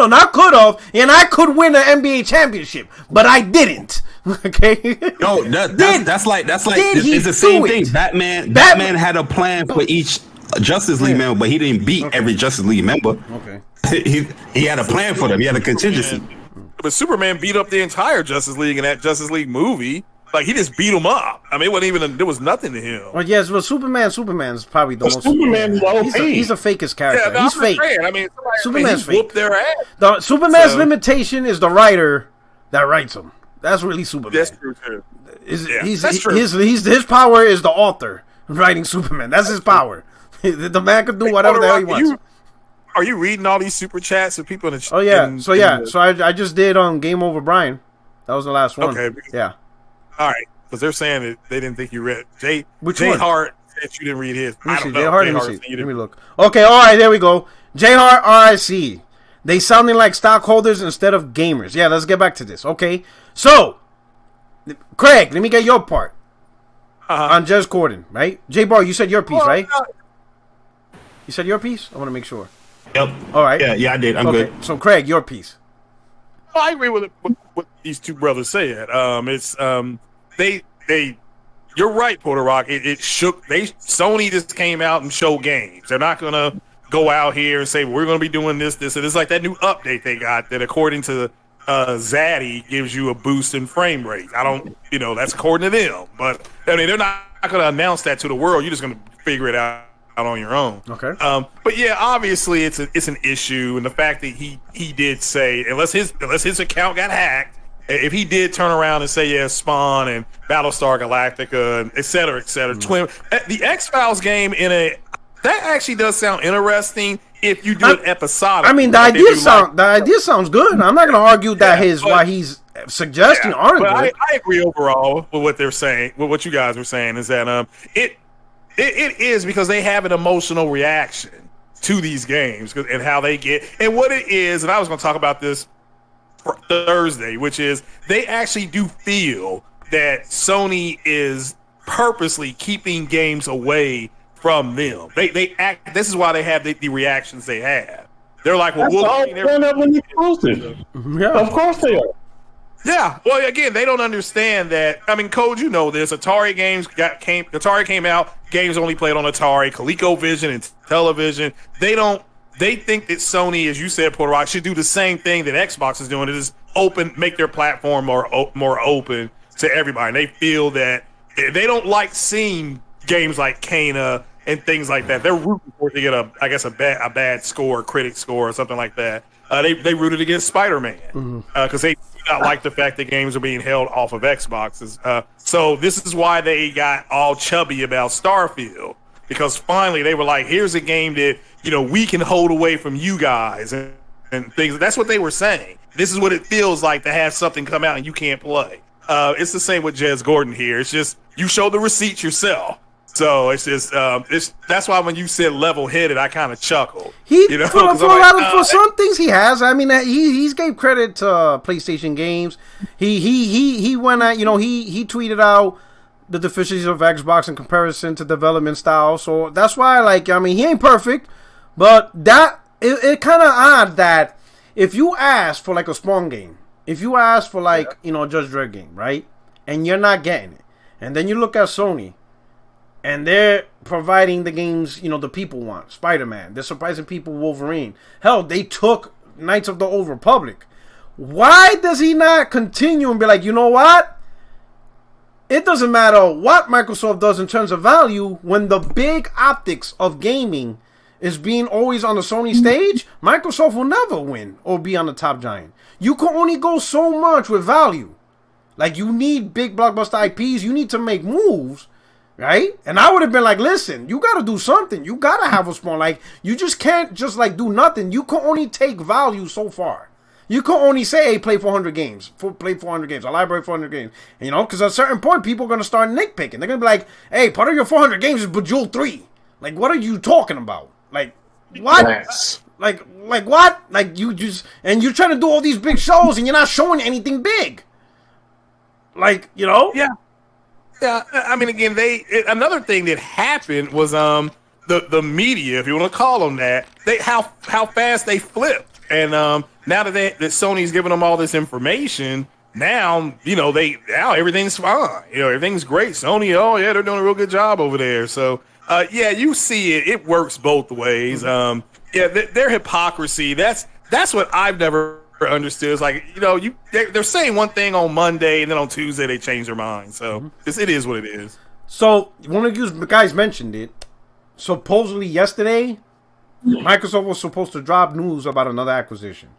Not could have, and I could win an NBA championship, but I didn't. Okay. No, that's like it's the same thing. Batman had a plan for each Justice League member, but he didn't beat every Justice League member. Okay. He had a plan for them. He had a contingency. But Superman beat up the entire Justice League in that Justice League movie. Like, he just beat him up. I mean, it wasn't even there was nothing to him. Well, yes, well, Superman's probably the most. Superman is he's the fakest character. Yeah, he's fake. I mean, Superman's fake. Whooped their ass. Superman's limitation is the writer that writes him. That's really Superman. That's true too. That's true. His power is the author writing Superman. That's his power. The man could do whatever the hell he wants. Are you reading all these super chats of people in the chat? Oh yeah. So I just did Game Over Brian. That was the last one. Okay. Yeah. All right. Because they're saying that they didn't think you read Jay one? Hart said you didn't read his. I don't know. Let me look. Okay, all right, there we go. J Hart RIC. They sounding like stockholders instead of gamers. Yeah, let's get back to this. Okay, so Craig, let me get your part on Jez Corden, right? J Bar, you said your piece, right? You said your piece. I want to make sure. Yep. All right. Yeah, I did. I'm good. So Craig, your piece. Well, I agree with what these two brothers said. It's they. You're right, Puerto Rock. It shook. Sony just came out and showed games. They're not gonna go out here and say we're gonna be doing this, and it's like that new update they got that, according to Zaddy, gives you a boost in frame rate. I don't, that's according to them. But I mean, they're not gonna announce that to the world. You're just gonna figure it out on your own. Okay. But yeah, obviously it's an issue, and the fact that he did say, unless his account got hacked, if he did turn around and say, yeah, Spawn and Battlestar Galactica, and et cetera, Twin, the X-Files game that actually does sound interesting if you do it episodic. I mean, the idea sounds good. I'm not going to argue that why he's suggesting aren't good. I agree overall with what they're saying, with what you guys were saying, is that it is because they have an emotional reaction to these games and how they get, and what it is, and I was going to talk about this Thursday, which is they actually do feel that Sony is purposely keeping games away from them. They act. This is why they have the reactions they have. They're like, well, yeah, of course they are. Yeah. Well, again, they don't understand that. I mean, Code, this Atari games Atari came out. Games only played on Atari, ColecoVision, and television. They don't they think that Sony, as you said, Porter Rock, should do the same thing that Xbox is doing. It is make their platform more open to everybody. And they feel that they don't like seeing games like Kana and things like that. They're rooting for it to get a bad score, critic score, or something like that. They rooted against Spider-Man because they do not like the fact that games are being held off of Xboxes. So this is why they got all chubby about Starfield, because finally they were like, here's a game that we can hold away from you guys and things. That's what they were saying. This is what it feels like to have something come out and you can't play. It's the same with Jez Gordon here. It's just you show the receipts yourself. So it's just that's why when you said level-headed, I kind of chuckled. For some things he has. I mean, he's gave credit to PlayStation games. He went at he tweeted out the deficiencies of Xbox in comparison to development style. So that's why he ain't perfect, but that it kind of odd that if you ask for a Spawn game, if you ask for a Judge Dredd game, right, and you're not getting it, and then you look at Sony, and they're providing the games, the people want. Spider-Man. They're surprising people Wolverine. Hell, they took Knights of the Old Republic. Why does he not continue and be like, you know what? It doesn't matter what Microsoft does in terms of value when the big optics of gaming is being always on the Sony stage. Microsoft will never win or be on the top giant. You can only go so much with value. You need big blockbuster IPs. You need to make moves. Right? And I would have been like, listen, you got to do something. You got to have a Spawn. You just can't just do nothing. You can only take value so far. You can only say, hey, play 400 games. Play 400 games. A library 400 games. Because at a certain point, people are going to start nitpicking. They're going to be like, hey, part of your 400 games is Bejeweled 3. What are you talking about? What? Yes. What? You just, and you're trying to do all these big shows and you're not showing anything big. Yeah. Yeah, I mean, again, another thing that happened was the media, if you want to call them that, how fast they flipped, and now that Sony's giving them all this information, now everything's fine, everything's great. Sony, oh yeah, they're doing a real good job over there. So you see it works both ways. Their hypocrisy. That's what I've never understood. It's they're saying one thing on Monday and then on Tuesday they change their mind. So it is what it is. So one of you guys mentioned it. Supposedly yesterday, Microsoft was supposed to drop news about another acquisition,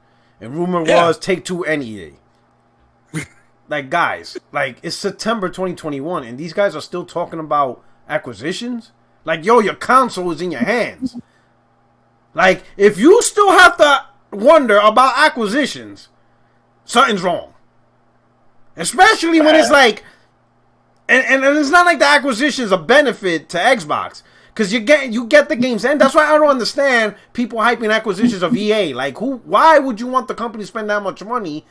and rumor was Take-Two and EA. Guys, it's September 2021, and these guys are still talking about acquisitions. Your console is in your hands. If you still have to wonder about acquisitions, something's wrong. Especially when it's and it's not like the acquisition's a benefit to Xbox, because you get the games, and that's why I don't understand people hyping acquisitions of EA. Why would you want the company to spend that much money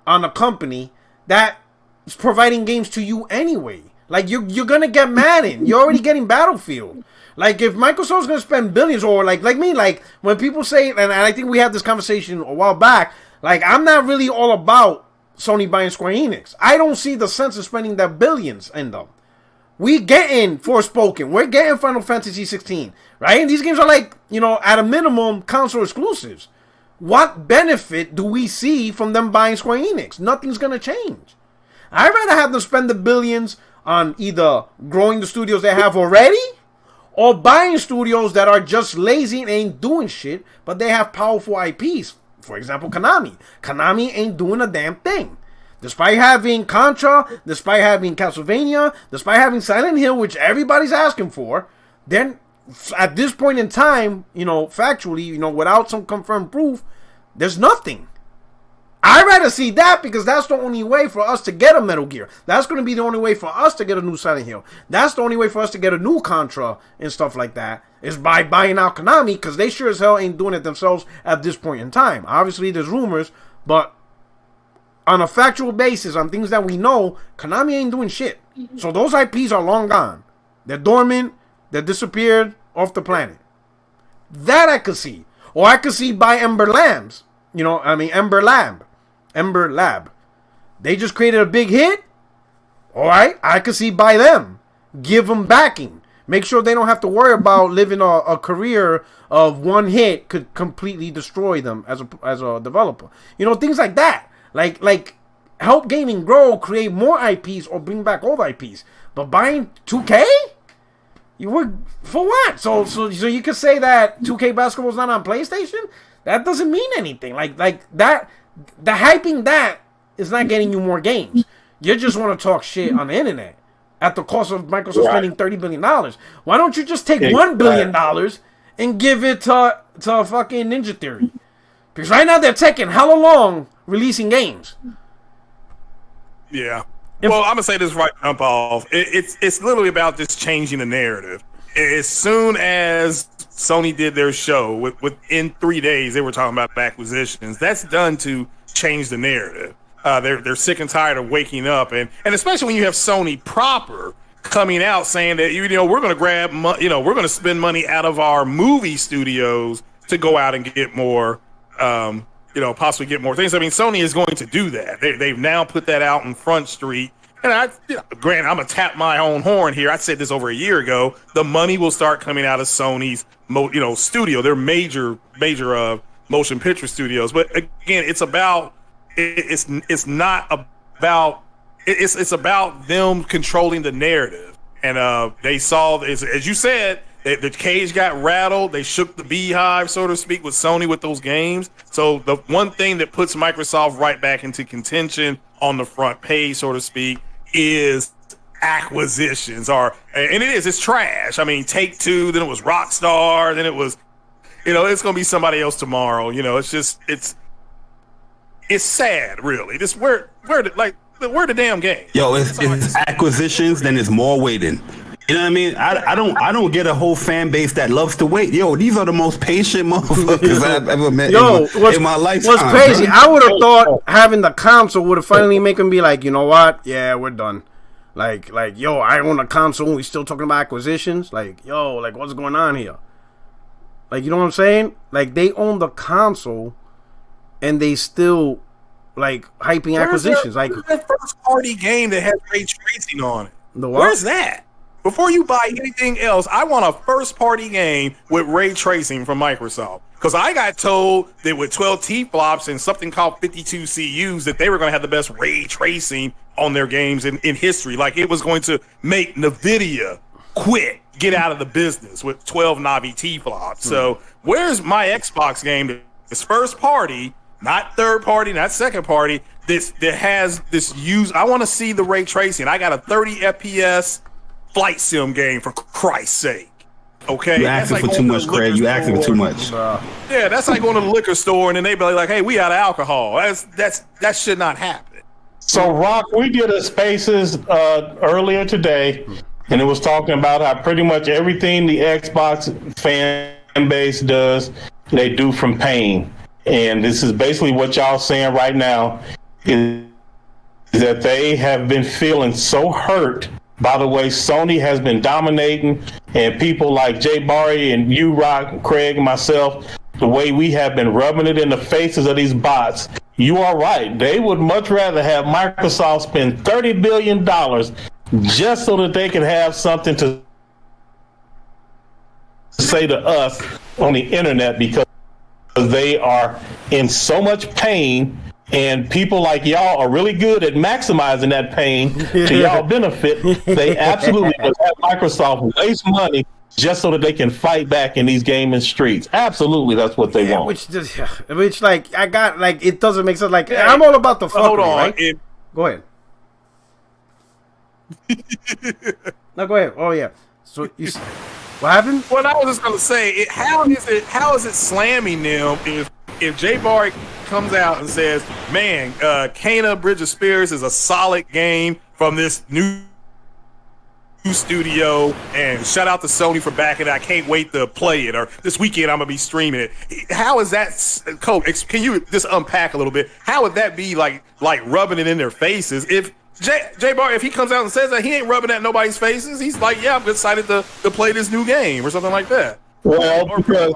on a company that is providing games to you anyway? You're gonna get Madden. You're already getting Battlefield. If Microsoft's going to spend billions, or when people say, and I think we had this conversation a while back, I'm not really all about Sony buying Square Enix. I don't see the sense of spending that billions in them. We getting Forspoken. We're getting Final Fantasy 16, right? And these games are at a minimum, console exclusives. What benefit do we see from them buying Square Enix? Nothing's going to change. I'd rather have them spend the billions on either growing the studios they have already, or buying studios that are just lazy and ain't doing shit, but they have powerful IPs. For example, Konami. Konami ain't doing a damn thing. Despite having Contra, despite having Castlevania, despite having Silent Hill, which everybody's asking for, then at this point in time, factually, without some confirmed proof, there's nothing. I'd rather see that, because that's the only way for us to get a Metal Gear. That's going to be the only way for us to get a new Silent Hill. That's the only way for us to get a new Contra and stuff like that, is by buying out Konami, because they sure as hell ain't doing it themselves at this point in time. Obviously, there's rumors, but on a factual basis, on things that we know, Konami ain't doing shit. So those IPs are long gone. They're dormant. They're disappeared off the planet. That I could see. Or I could see buy Ember Labs. Ember Lab. They just created a big hit. All right, I could see buy them. Give them backing. Make sure they don't have to worry about living a career of one hit could completely destroy them as a developer. You know, things like that. Like help gaming grow, create more IPs, or bring back old IPs. But buying 2K? You would for what? So you could say that 2K basketball is not on PlayStation? That doesn't mean anything. Like that. The hyping that is not getting you more games. You just want to talk shit on the internet at the cost of Microsoft spending $30 billion. Why don't you just take $1 billion and give it to fucking Ninja Theory? Because right now they're taking hella long releasing games. Yeah. Well, I'm gonna say this right jump off. It's literally about just changing the narrative. As soon as Sony did their show, within 3 days they were talking about acquisitions. That's done to change the narrative. They're sick and tired of waking up, and especially when you have Sony proper coming out saying that we're going to grab we're going to spend money out of our movie studios to go out and get more, possibly get more things. I mean, Sony is going to do that. They've now put that out in Front Street. And granted, I'm gonna tap my own horn here. I said this over a year ago. The money will start coming out of Sony's, studio. They're major motion picture studios. But again, it's about them controlling the narrative. And they saw, as you said, the cage got rattled. They shook the beehive, so to speak, with Sony with those games. So the one thing that puts Microsoft right back into contention on the front page, so to speak, is acquisitions. It's trash. I mean, Take-Two, then it was Rockstar, then it was, it's going to be somebody else tomorrow. It's sad, really. This where the damn game. Yo, it's acquisitions, then it's more waiting. You know what I mean? I don't get a whole fan base that loves to wait. Yo, these are the most patient motherfuckers I've ever met in my lifetime. What's crazy, bro. I would have thought having the console would have finally made them be like, you know what? Yeah, we're done. Like, yo, I own a console and we still talking about acquisitions? Like, yo, like, what's going on here? Like, you know what I'm saying? Like, they own the console and they still, like, hyping acquisitions. Like, that first party game that has ray tracing on it. The what? Where's that? Before you buy anything else, I want a first-party game with ray tracing from Microsoft. Because I got told that with 12 T-flops and something called 52 CUs, that they were going to have the best ray tracing on their games in history. Like, it was going to make NVIDIA quit, get out of the business with 12 Navi T-flops. So where's my Xbox game that's first-party, not third-party, not second-party, that has this use? I want to see the ray tracing. I got a 30 FPS flight sim game, for Christ's sake. Okay, you asking for too much, Craig. You asking for too much. Yeah, that's like going to the liquor store and then they be like, "Hey, we out of alcohol." That should not happen. So, Rock, we did a Spaces earlier today, and it was talking about how pretty much everything the Xbox fan base does, they do from pain. And this is basically what y'all saying right now is that they have been feeling so hurt by the way Sony has been dominating, and people like Jay Barry and you, Rock, Craig, and myself, the way we have been rubbing it in the faces of these bots. You are right. They would much rather have Microsoft spend $30 billion just so that they could have something to say to us on the internet, because they are in so much pain. And people like y'all are really good at maximizing that pain to y'all benefit. They absolutely have Microsoft waste money just so that they can fight back in these gaming streets. Absolutely, that's what they want. Which like I got like it doesn't make sense. Like I'm all about the fuckery, hold on, right? Go ahead. No, go ahead. Oh yeah. So what happened? Well, I was just gonna say, how is it slamming them if Jay Barry comes out and says, man, Kana Bridge of Spirits is a solid game from this new studio, and shout out to Sony for backing it. I can't wait to play it, or this weekend I'm gonna be streaming it. How is that, Coach? Can you just unpack a little bit? How would that be like rubbing it in their faces? If Jay Barr, if he comes out and says that, he ain't rubbing that in nobody's faces. He's like, yeah, I'm excited to play this new game or something like that. Well, because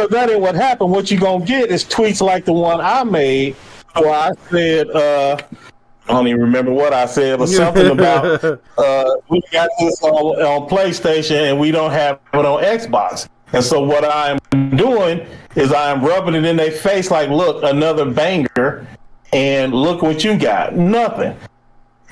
that ain't what happened. What you gonna get is tweets like the one I made, where I said, I don't even remember what I said, but something about we got this on PlayStation and we don't have it on Xbox. And so what I'm doing is I'm rubbing it in their face like, look, another banger, and look what you got. Nothing.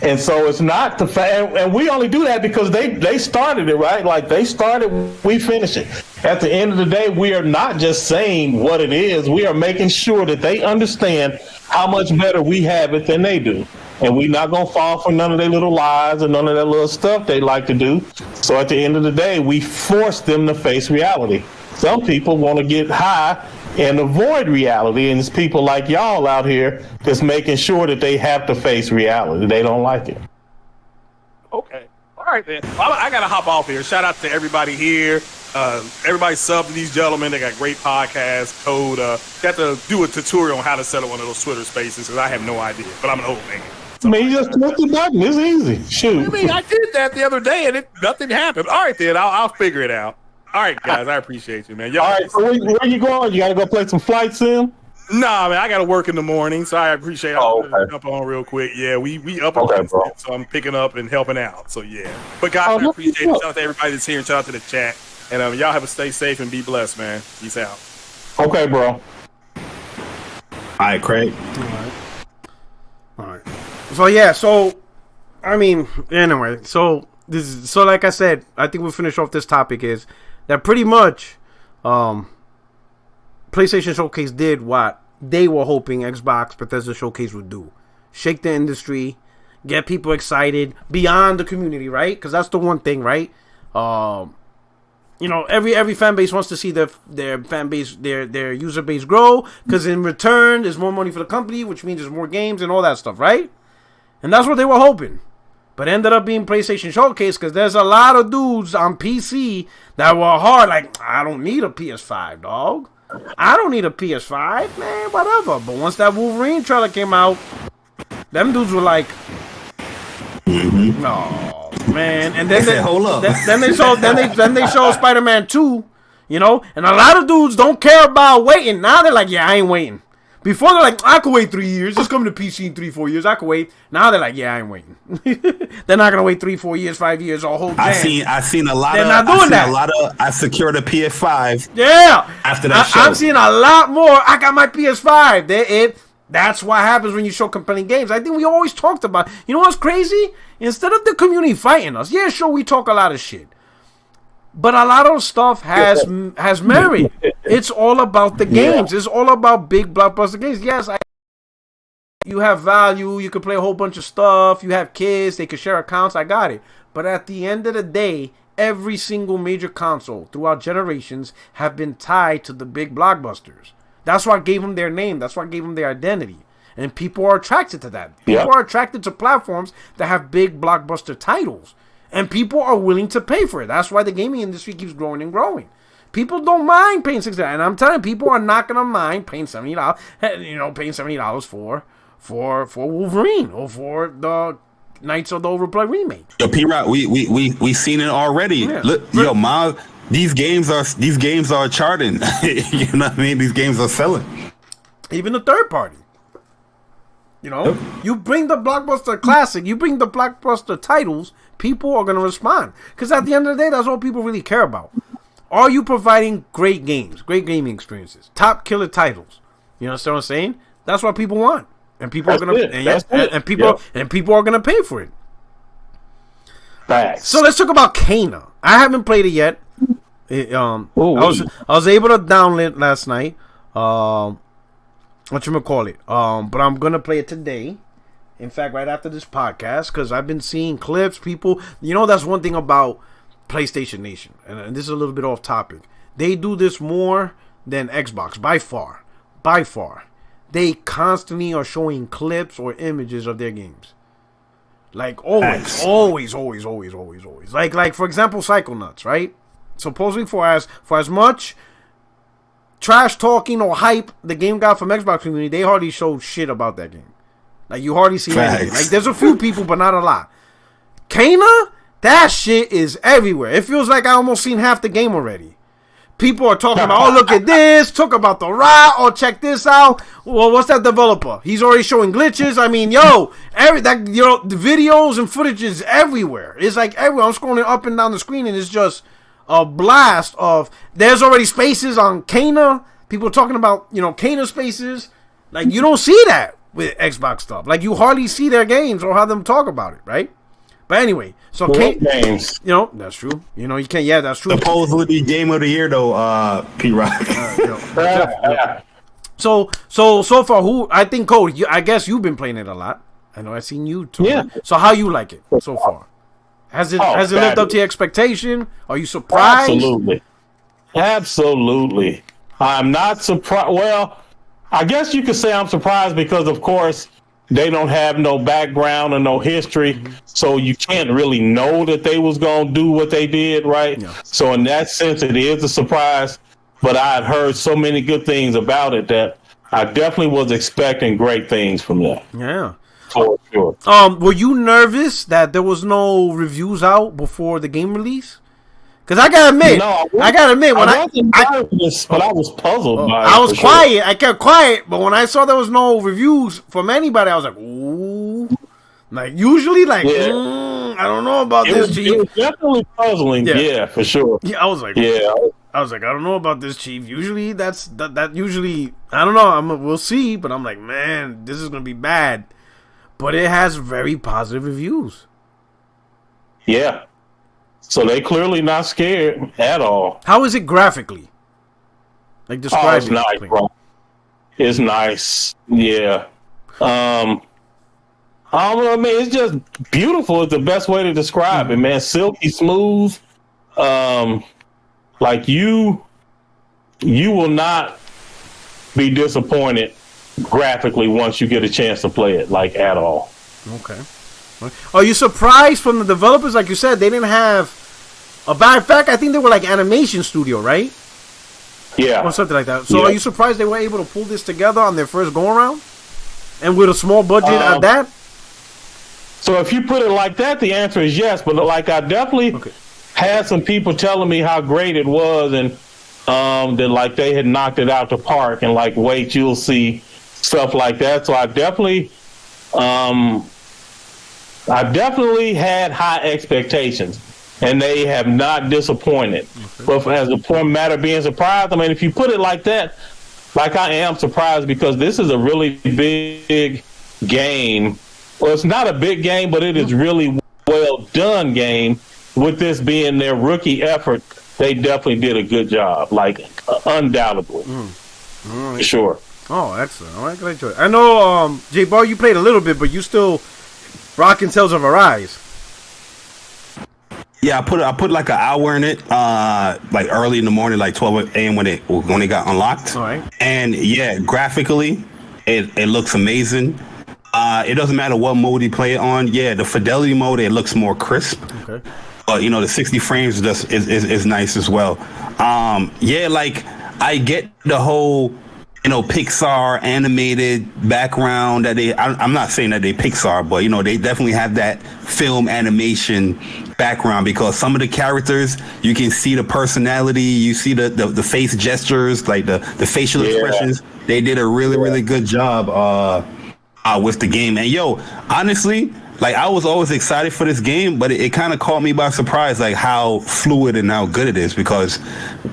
And so it's not the fact, and we only do that because they started it, right? Like they started, we finish it. At the end of the day, we are not just saying what it is. We are making sure that they understand how much better we have it than they do. And we're not going to fall for none of their little lies and none of that little stuff they like to do. So at the end of the day, we force them to face reality. Some people want to get high and avoid reality, and it's people like y'all out here that's making sure that they have to face reality. They don't like it. Okay. All right, then. Well, I got to hop off here. Shout out to everybody here. Everybody sub to these gentlemen. They got great podcasts. Code. Got to do a tutorial on how to set up one of those Twitter spaces because I have no idea, but I'm an old man. I mean, you just click the button. It's easy. Shoot. I mean, I did that the other day and nothing happened. All right, then. I'll figure it out. All right, guys. I appreciate you, man. All right, so where you going? You got to go play some flight sim? Nah, man. I got to work in the morning, so I appreciate it. I'll jump on real quick. Yeah, we up against it, so I'm picking up and helping out. So, yeah. But, guys, I appreciate it. Shout out to everybody that's here and shout out to the chat. And y'all have a stay safe and be blessed, man. Peace out. Okay, bro. All right, Craig. All right. So yeah, I mean, anyway, so like I said, I think we'll finish off this topic is that pretty much PlayStation Showcase did what they were hoping Xbox Bethesda Showcase would do. Shake the industry, get people excited beyond the community, right? Because that's the one thing, right? You know, every fan base wants to see their fan base, their user base grow, because in return, there's more money for the company, which means there's more games and all that stuff, right? And that's what they were hoping. But it ended up being PlayStation Showcase, because there's a lot of dudes on PC that were hard, like, I don't need a PS5, dog. I don't need a PS5, man, whatever. But once that Wolverine trailer came out, them dudes were like, no, man. And then they hold up. Then they showed Spiderman 2, you know, and a lot of dudes don't care about waiting. Now they're like, yeah, I ain't waiting. Before they're like, I could wait 3 years. It's coming to PC in 3-4 years. I could wait. Now they're like, yeah, I ain't waiting. They're not gonna wait 3-4 years, 5 years, or a whole. I seen a lot. They're not doing that. I secured a PS5. Yeah. After that show, I'm seeing a lot more. I got my PS5. That's what happens when you show compelling games. I think we always talked about. You know what's crazy? Instead of the community fighting us, yeah, sure, we talk a lot of shit. But a lot of stuff has merit. It's all about the games. It's all about big blockbuster games. Yes, you have value. You can play a whole bunch of stuff. You have kids. They can share accounts. I got it. But at the end of the day, every single major console throughout generations have been tied to the big blockbusters. That's what gave them their name. That's what gave them their identity. And people are attracted to that. People are attracted to platforms that have big blockbuster titles. And people are willing to pay for it. That's why the gaming industry keeps growing and growing. People don't mind paying $60. And I'm telling you, people are not going to mind paying $70. You know, paying $70 for Wolverine or for the Knights of the Old Republic remake. Yo, P-Rock, we seen it already. Yeah. Look, yo, Miles, these games are charting. You know what I mean? These games are selling. Even the third party. You know, you bring the blockbuster classic, you bring the blockbuster titles, people are going to respond. Because at the end of the day, that's all people really care about. Are you providing great games, great gaming experiences, top killer titles? You understand what I'm saying? That's what people want. And people are going to and people are going to pay for it. Thanks. So let's talk about Kana. I haven't played it yet. I was able to download it last night. Whatchamacallit. But I'm gonna play it today. In fact, right after this podcast, because I've been seeing clips. People, you know, that's one thing about PlayStation Nation, and this is a little bit off topic. They do this more than Xbox by far. By far, they constantly are showing clips or images of their games. Like always. Like for example, Psychonauts, right? Supposedly for as much trash talking or hype the game got from Xbox community, they hardly showed shit about that game. Like you hardly see anything. Like there's a few people, but not a lot. Kana, that shit is everywhere. It feels like I almost seen half the game already. people are talking about, oh, look at this, talk about the rot, oh, check this out. Well, what's that developer? He's already showing glitches. I mean, yo, the videos and footage is everywhere. It's like everywhere. I'm scrolling up and down the screen, and it's just a blast of. There's already spaces on Kana. People talking about, Kana spaces. Like, you don't see that with Xbox stuff. Like, you hardly see their games or have them talk about it, right? But anyway, so games. That's true. You can't. Yeah, that's true. Supposedly game of the year though, P-Rock. So far, I think Code. I guess you've been playing it a lot. I know I've seen you too. Yeah. So how you like it so far? Has it lived up to your expectation? Are you surprised? Absolutely. I'm not surprised. Well, I guess you could say I'm surprised because, of course, they don't have no background or no history, so you can't really know that they was going to do what they did, right? Yeah. So in that sense, it is a surprise, but I had heard so many good things about it that I definitely was expecting great things from that. Yeah. For sure. Were you nervous that there was no reviews out before the game release? Because I gotta admit, when I was puzzled by it. I was quiet. Sure. I kept quiet, but when I saw there was no reviews from anybody, I was like, ooh. Like, usually, I don't know about this, Chief. It was definitely puzzling, yeah, for sure. Yeah, I was like, I don't know about this, Chief. Usually, that usually, I don't know. We'll see, but I'm like, man, this is gonna be bad. But it has very positive reviews. Yeah. So they clearly not scared at all. How is it graphically? Like, describe it's nice, bro. It's nice. Yeah. I mean, it's just beautiful is the best way to describe it, man. Silky smooth. Like you will not be disappointed graphically once you get a chance to play it, like, at all. Okay. Are you surprised from the developers? Like you said, they didn't have a bad fact. I think they were like animation studio, right? Yeah. Or something like that. So are you surprised they were able to pull this together on their first go-around? And with a small budget at that? So if you put it like that, the answer is yes. But like, I definitely had some people telling me how great it was and that like they had knocked it out the park and like, wait, you'll see stuff like that. So I definitely had high expectations, and they have not disappointed. Okay. But as a point matter of being surprised, I mean, if you put it like that, like I am surprised because this is a really big game. Well, it's not a big game, but it is really well done game. With this being their rookie effort, they definitely did a good job, like undoubtedly. Right. For sure. Oh, excellent. All right, great choice. I know, J Bar, you played a little bit, but you still rocking Tales of Arise. Yeah, I put like an hour in it, like early in the morning, like 12 a.m. when it got unlocked. All right. And yeah, graphically, it looks amazing. It doesn't matter what mode you play it on. Yeah, the fidelity mode, it looks more crisp. Okay. But the 60 frames is nice as well. Yeah, like I get the whole Pixar animated background that I'm not saying that they Pixar, but they definitely have that film animation background because some of the characters, you can see the personality, you see the face gestures, like the facial expressions. They did a really good job with the game. And honestly, like I was always excited for this game, but it kind of caught me by surprise, like how fluid and how good it is, because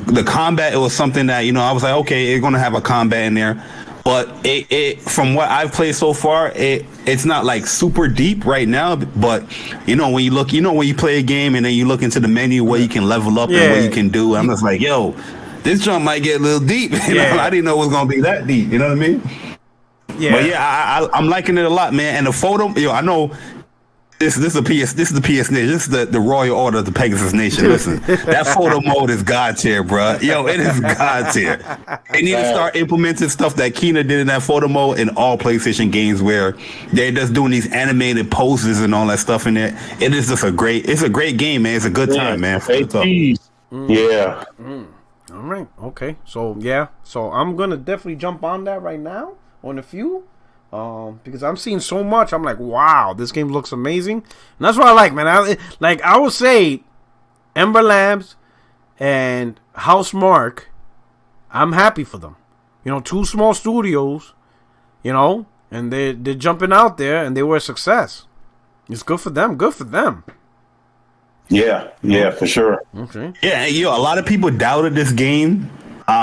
the combat, it was something that, I was like, okay, it's going to have a combat in there. But it from what I've played so far, it's not like super deep right now. But, when you look, when you play a game and then you look into the menu where you can level up and what you can do, I'm just like, this jump might get a little deep. I didn't know it was going to be that deep. You know what I mean? Yeah. But yeah, I'm liking it a lot, man. And the photo, I know this is the PS Nation. This is the Royal Order of the Pegasus Nation. Listen, that photo mode is god tier, bro. It is god tier. They need to start implementing stuff that Kina did in that photo mode in all PlayStation games, where they're just doing these animated poses and all that stuff in there. It is just a great game, man. It's a good time, man. Yeah. All right. Okay. So I'm gonna definitely jump on that right now on a few. Because I'm seeing so much, I'm like, wow, this game looks amazing, and that's what I like, man. I would say Ember Labs and Housemarque, I'm happy for them. You know, 2 small studios, you know, and they're jumping out there, and they were a success. It's good for them. Good for them. Yeah, for sure. Okay. Yeah, a lot of people doubted this game.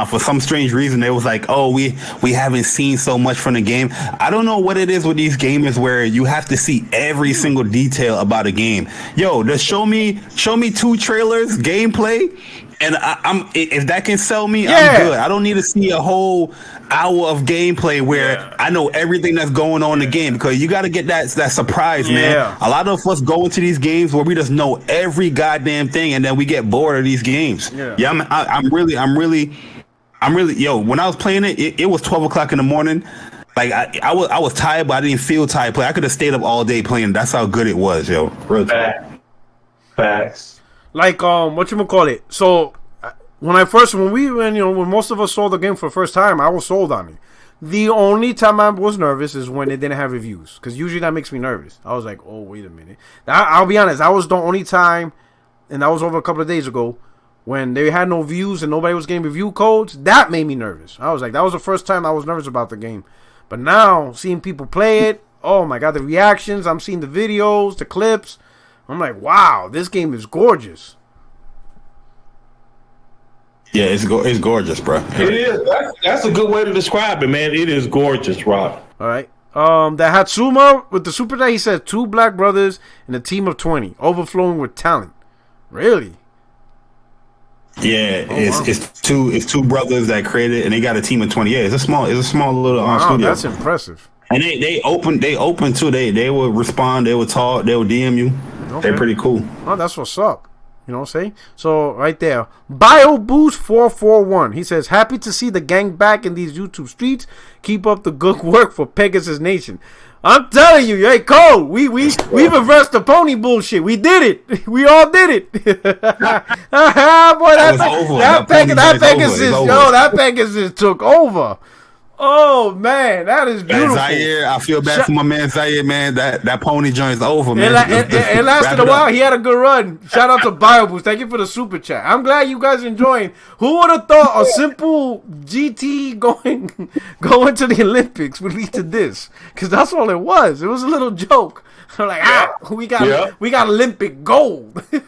For some strange reason, they was like, "Oh, we haven't seen so much from the game." I don't know what it is with these gamers where you have to see every single detail about a game. Yo, just show me 2 trailers, gameplay, and I'm if that can sell me, I'm good. I don't need to see a whole hour of gameplay where I know everything that's going on in the game, because you got to get that surprise, man. A lot of us go into these games where we just know every goddamn thing, and then we get bored of these games. I'm really, yo, when I was playing it was 12 o'clock in the morning. Like I was tired, but I didn't feel tired. I could have stayed up all day playing. That's how good it was, yo. Real Facts. Like whatchamacallit. So when most of us saw the game for the first time, I was sold on it. The only time I was nervous is when it didn't have reviews, because usually that makes me nervous. I was like, oh, wait a minute. I'll be honest, that was the only time, and that was over a couple of days ago, when they had no views and nobody was getting review codes. That made me nervous. I was like, that was the first time I was nervous about the game. But now, seeing people play it, oh my God, the reactions, I'm seeing the videos, the clips. I'm like, wow, this game is gorgeous. Yeah, it's gorgeous, bro. It is. That's a good way to describe it, man. It is gorgeous, Rob. All right. The Hatsuma with the super chat, he said 2 black brothers and a team of 20, overflowing with talent. Really? Yeah, it's two brothers that created, and they got a team of 20. Yeah, it's a small little studio. That's impressive. And they open too. They will respond. They will talk. They will DM you. Okay. They're pretty cool. Oh, that's what's up. You know what I'm saying? So right there, BioBoost441. He says, happy to see the gang back in these YouTube streets. Keep up the good work for Pegasus Nation. I'm telling you, hey Cole, we reversed the pony bullshit. We did it. We all did it. Boy, that Pegasus took over. Oh man, that is beautiful. Zaire, I feel bad for my man Zaire, man. That pony joint's over, man. It lasted a while. He had a good run. Shout out to BioBoost. Thank you for the super chat. I'm glad you guys enjoying. Who would have thought a simple GT going to the Olympics would lead to this? Because that's all it was. It was a little joke. I'm like, we got Olympic gold. Oh,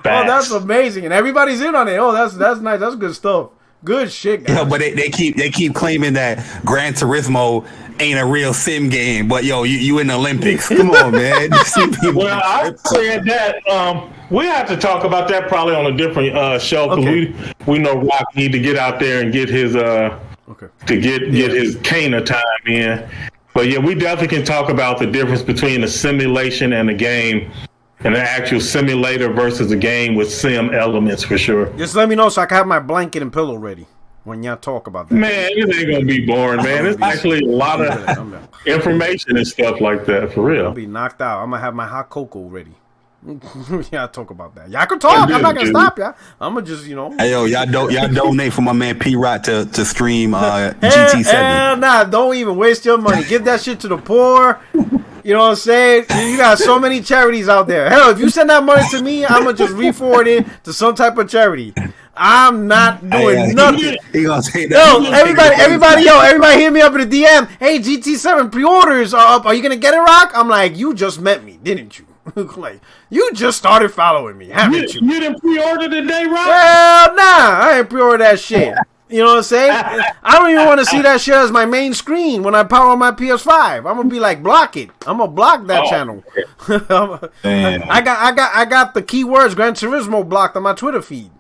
that's amazing, and everybody's in on it. Oh, that's nice. That's good stuff. Good shit, guys. Yeah, but they keep claiming that Gran Turismo ain't a real sim game, but yo, you in the Olympics. Come on, man. Well, I said that we have to talk about that probably on a different show, because we know Rock need to get out there and get his get his Cana time in. But yeah, we definitely can talk about the difference between a simulation and a game. And an actual simulator versus a game with sim elements, for sure. Just let me know so I can have my blanket and pillow ready when y'all talk about that. Man, it ain't gonna be boring, man. It's actually a lot of information and stuff like that, for real. I'll be knocked out. I'm gonna have my hot cocoa ready. Y'all talk about that. Y'all can talk. I'm not gonna stop y'all. I'm gonna just, Hey, yo, y'all donate for my man P Rot to stream GT7. Hell nah, don't even waste your money. Give that shit to the poor. You know what I'm saying? You got so many charities out there. Hell, if you send that money to me, I'm gonna just re-forward it to some type of charity. I'm not doing nothing. He gonna say that. Yo, everybody hit me up in the DM. Hey, GT7 pre-orders are up. Are you gonna get it, Rock? I'm like, you just met me, didn't you? Like, you just started following me, haven't you? You didn't pre-order today, Rock? Hell nah, I ain't pre-order that shit. You know what I'm saying? I don't even want to see that shit as my main screen when I power on my PS5. I'm gonna be like, block it. I'm gonna block that channel. I got the keywords Gran Turismo blocked on my Twitter feed.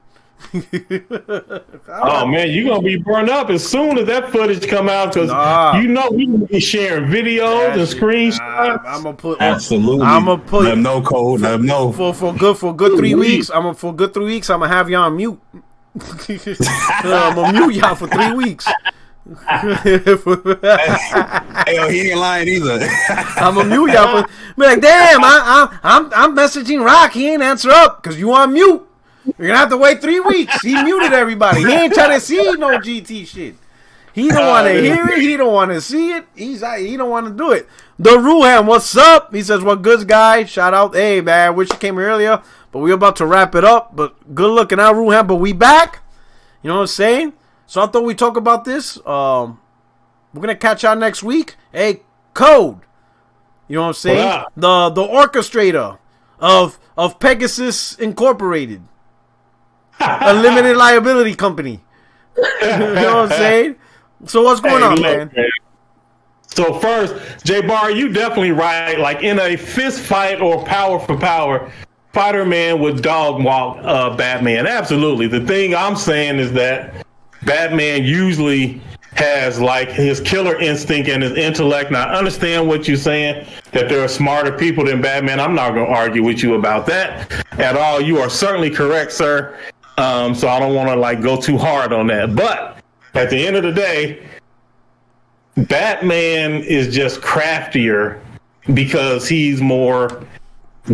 Oh man, you're gonna be burned up as soon as that footage come out, because we gonna be sharing videos and screenshots. I'm gonna put them no code. Them no for good 3 weeks. I'm gonna have you on mute. I'm gonna mute y'all for 3 weeks. Hey, yo, he ain't lying either. I'm gonna mute y'all for. Be like, damn, I'm messaging Rock. He ain't answer up because you on mute. You're gonna have to wait 3 weeks. He muted everybody. He ain't trying to see no GT shit. He don't want to hear it. He don't want to see it. He don't want to do it. The Ruham, what's up? He says, what goods, guys? Shout out. Hey, man, wish you came earlier, But we're about to wrap it up. But good looking out, Ruhan. But we back. You know what I'm saying? So I thought we'd talk about this. We're going to catch y'all next week. Hey, Code. You know what I'm saying? The orchestrator of Pegasus Incorporated. A limited liability company. You know what I'm saying? So what's going on, man? So first, J-Bar, you definitely right. Like in a fist fight or power for power, Spider-Man would dog walk Batman. Absolutely. The thing I'm saying is that Batman usually has like his killer instinct and his intellect. Now, I understand what you're saying, that there are smarter people than Batman. I'm not going to argue with you about that at all. You are certainly correct, sir. So I don't want to like go too hard on that. But at the end of the day, Batman is just craftier because he's more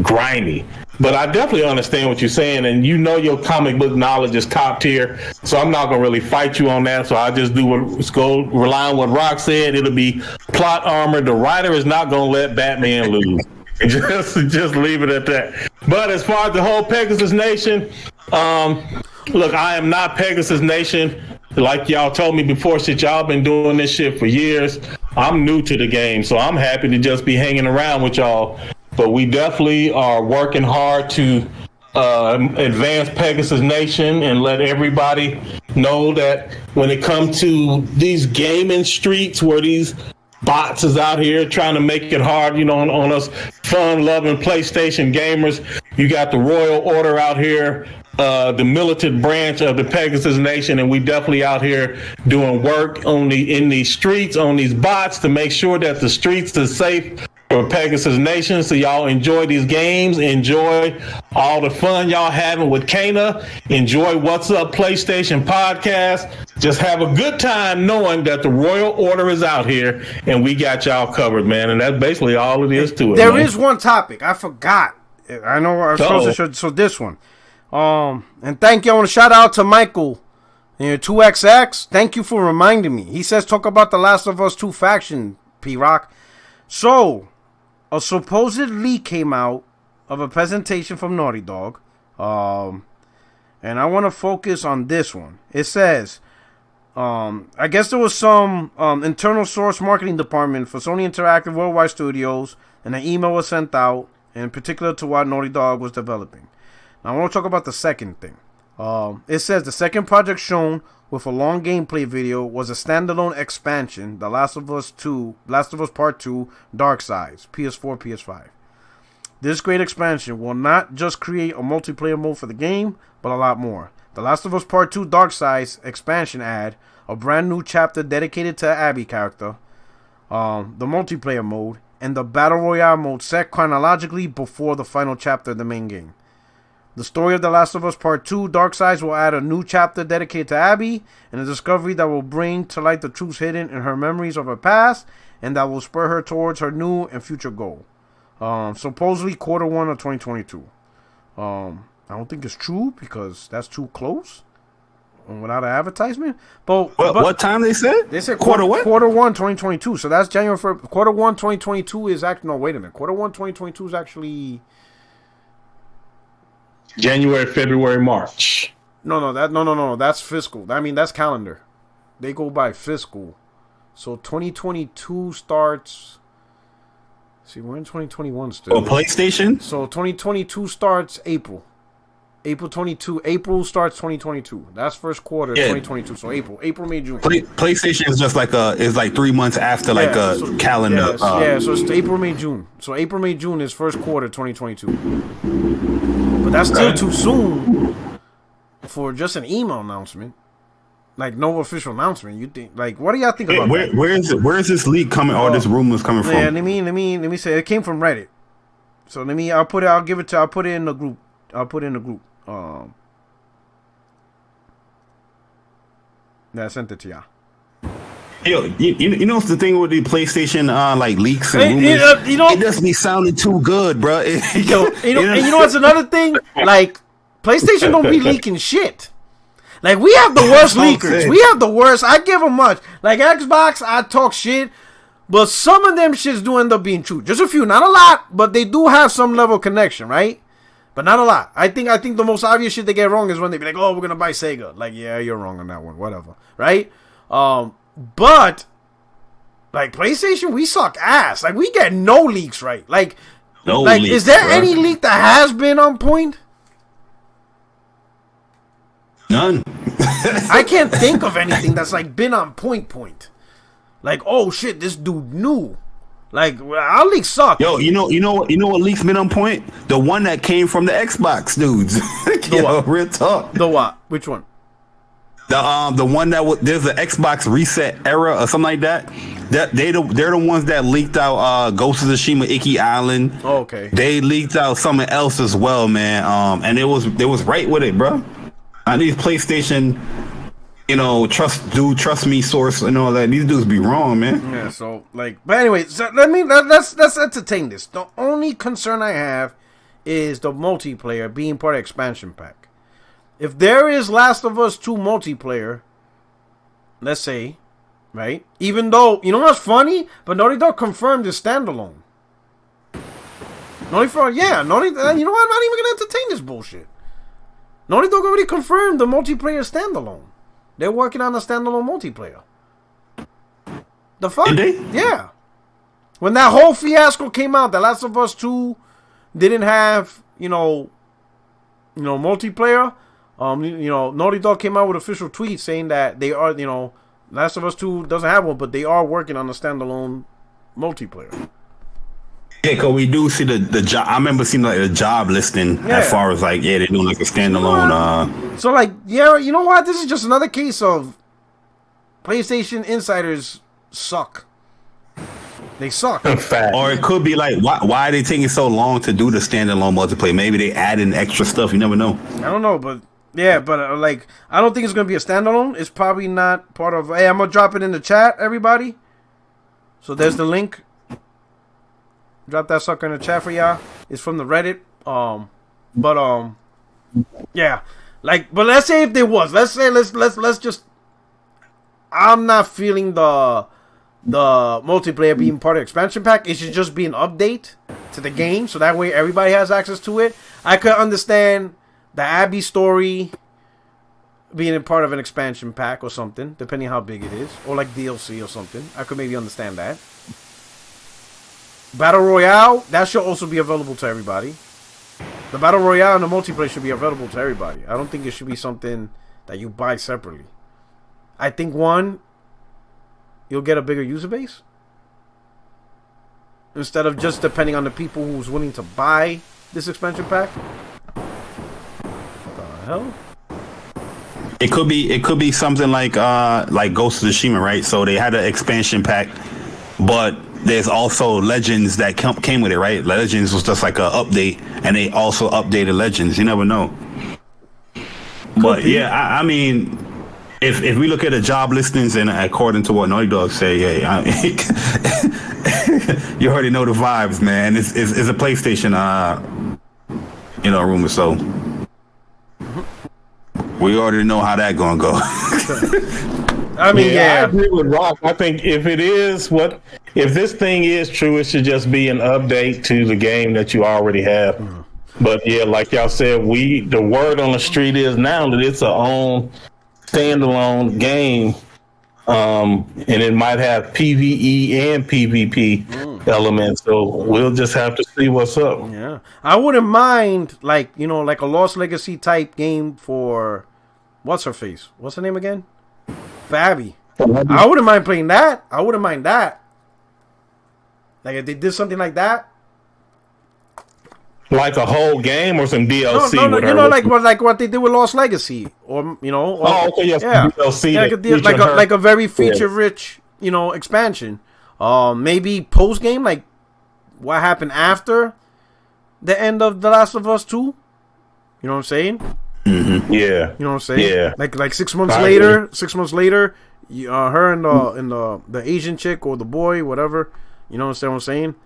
grimy. But I definitely understand what you're saying, and you know your comic book knowledge is top tier, so I'm not gonna really fight you on that. So I just go rely on what Rock said. It'll be plot armor. The writer is not gonna let Batman lose. just leave it at that. But as far as the whole Pegasus Nation, look, I am not Pegasus Nation. Like y'all told me before, shit, y'all been doing this shit for years. I'm new to the game, so I'm happy to just be hanging around with y'all. But we definitely are working hard to advance Pegasus Nation and let everybody know that when it comes to these gaming streets where these bots is out here trying to make it hard, you know, on us fun-loving PlayStation gamers, you got the Royal Order out here, the militant branch of the Pegasus Nation, and we definitely out here doing work in these streets, on these bots, to make sure that the streets are safe for Pegasus Nation. So y'all enjoy these games, enjoy all the fun y'all having with Kana, enjoy What's Up PlayStation podcast. Just have a good time knowing that the Royal Order is out here and we got y'all covered, man. And that's basically all it is to it. There is one topic I forgot. I know I was supposed to show, so this one. And thank you. I want to shout out to Michael, 2XX. Thank you for reminding me. He says talk about the Last of Us 2 faction, P-Rock. So a supposed leak came out of a presentation from Naughty Dog. And I want to focus on this one. It says, I guess there was some internal source marketing department for Sony Interactive Worldwide Studios, and an email was sent out, in particular to what Naughty Dog was developing. Now I want to talk about the second thing. It says the second project shown with a long gameplay video was a standalone expansion, The Last of Us Part 2, Darksides, PS4, PS5. This great expansion will not just create a multiplayer mode for the game, but a lot more. The Last of Us Part 2, Darksides expansion add a brand new chapter dedicated to Abby character, the multiplayer mode, and the Battle Royale mode set chronologically before the final chapter of the main game. The story of The Last of Us Part 2, Darksides, will add a new chapter dedicated to Abby and a discovery that will bring to light the truths hidden in her memories of her past and that will spur her towards her new and future goal. Supposedly Q1 of 2022. I don't think it's true because that's too close without an advertisement. But what time they said? They said Q1 2022. So that's January 1st. Q1 2022 is actually, no, wait a minute. Q1 2022 is actually January, February, March. No. That's fiscal. I mean, that's calendar. They go by fiscal. So 2022 starts. See, we're in 2021 still. Oh, PlayStation? So 2022 starts April. April 22. April starts 2022. That's first quarter 2022. So April, May, June. PlayStation is just like is like 3 months after calendar. So it's April, May, June. So April, May, June is first quarter 2022. But that's still too soon for just an email announcement. Like no official announcement. You think what do y'all think about that? Where is this leak coming or this rumors coming from? Yeah, let me say it came from Reddit. So I'll put it in the group. I sent it to y'all. Yo, you know what's the thing with the PlayStation leaks and rumors? It doesn't be sounding too good, bro. And you know what's another thing? Like PlayStation don't be leaking shit. Like we have the worst leakers. We have the worst. I give them much. Like Xbox, I talk shit, but some of them shits do end up being true. Just a few, not a lot, but they do have some level of connection, right? But not a lot. I think the most obvious shit they get wrong is when they be like, oh, we're gonna buy Sega. Like, yeah, you're wrong on that one. Whatever. Right? But like PlayStation, we suck ass. Like, we get no leaks right. Like leaks, is there any leak that has been on point? None. I can't think of anything that's like been on point. Like, oh shit, this dude knew. Like, our leaks suck. Yo, you know what leaks been on point? The one that came from the Xbox dudes. Real talk. The what? Which one? The one that there's an Xbox reset era or something like that. They're the ones that leaked out Ghost of Tsushima Iki Island. Oh, okay. They leaked out something else as well, man. And it was right with it, bro. I need PlayStation, trust me source and all that. These dudes be wrong, man. Yeah, so like, but anyway, so let's entertain this. The only concern I have is the multiplayer being part of expansion pack. If there is Last of Us 2 multiplayer, let's say, right? Even though, you know what's funny? But Naughty Dog confirmed it's standalone. You know what? I'm not even gonna entertain this bullshit. Naughty Dog already confirmed the multiplayer standalone. They're working on a standalone multiplayer. The fuck? Did they? Yeah. When that whole fiasco came out, The Last of Us 2 didn't have, multiplayer. Naughty Dog came out with official tweets saying that they are, Last of Us 2 doesn't have one, but they are working on a standalone multiplayer. Yeah, because we do see the job. I remember seeing like the job listing as far as like, they're doing like a standalone. So like, yeah, you know what? This is just another case of PlayStation insiders suck. They suck. Or it could be like, why are they taking so long to do the standalone multiplayer? Maybe they add in extra stuff. You never know. I don't know, but yeah, but like, I don't think it's gonna be a standalone. It's probably not part of. Hey, I'm gonna drop it in the chat, everybody. So there's the link. Drop that sucker in the chat for y'all. It's from the Reddit. Yeah. Like, but let's say if there was. Let's just. I'm not feeling the multiplayer being part of expansion pack. It should just be an update to the game, so that way everybody has access to it. I could understand the Abby story being a part of an expansion pack or something, depending how big it is, or like DLC or something. I could maybe understand that. Battle Royale, that should also be available to everybody. The Battle Royale and the multiplayer should be available to everybody. I don't think it should be something that you buy separately. I think, one, you'll get a bigger user base. Instead of just depending on the people who's willing to buy this expansion pack. What the hell? It could be something like Ghost of Tsushima, right? So they had an expansion pack, but there's also Legends that came with it, right? Legends was just like an update, and they also updated Legends. You never know. But yeah, I mean, if we look at the job listings and according to what Naughty Dog say, you already know the vibes, man. It's a PlayStation, rumor. So we already know how that gonna go. I mean, I agree with Rock. I think if this thing is true, it should just be an update to the game that you already have. But yeah, like y'all said, the word on the street is now that it's a own standalone game, and it might have PvE and PvP elements. So we'll just have to see what's up. Yeah, I wouldn't mind like a Lost Legacy type game for what's her face? What's her name again? Abby. I wouldn't mind playing that. I wouldn't mind that. Like if they did something like that, like a whole game or some DLC. No, like what they did with Lost Legacy, or DLC. Yeah, like a very feature rich, expansion. Maybe post game, like what happened after the end of The Last of Us 2. You know what I'm saying? Mm-hmm. Yeah, you know what I'm saying. Yeah, like 6 months later. 6 months later, her and the Asian chick or the boy, whatever. You know what I'm saying?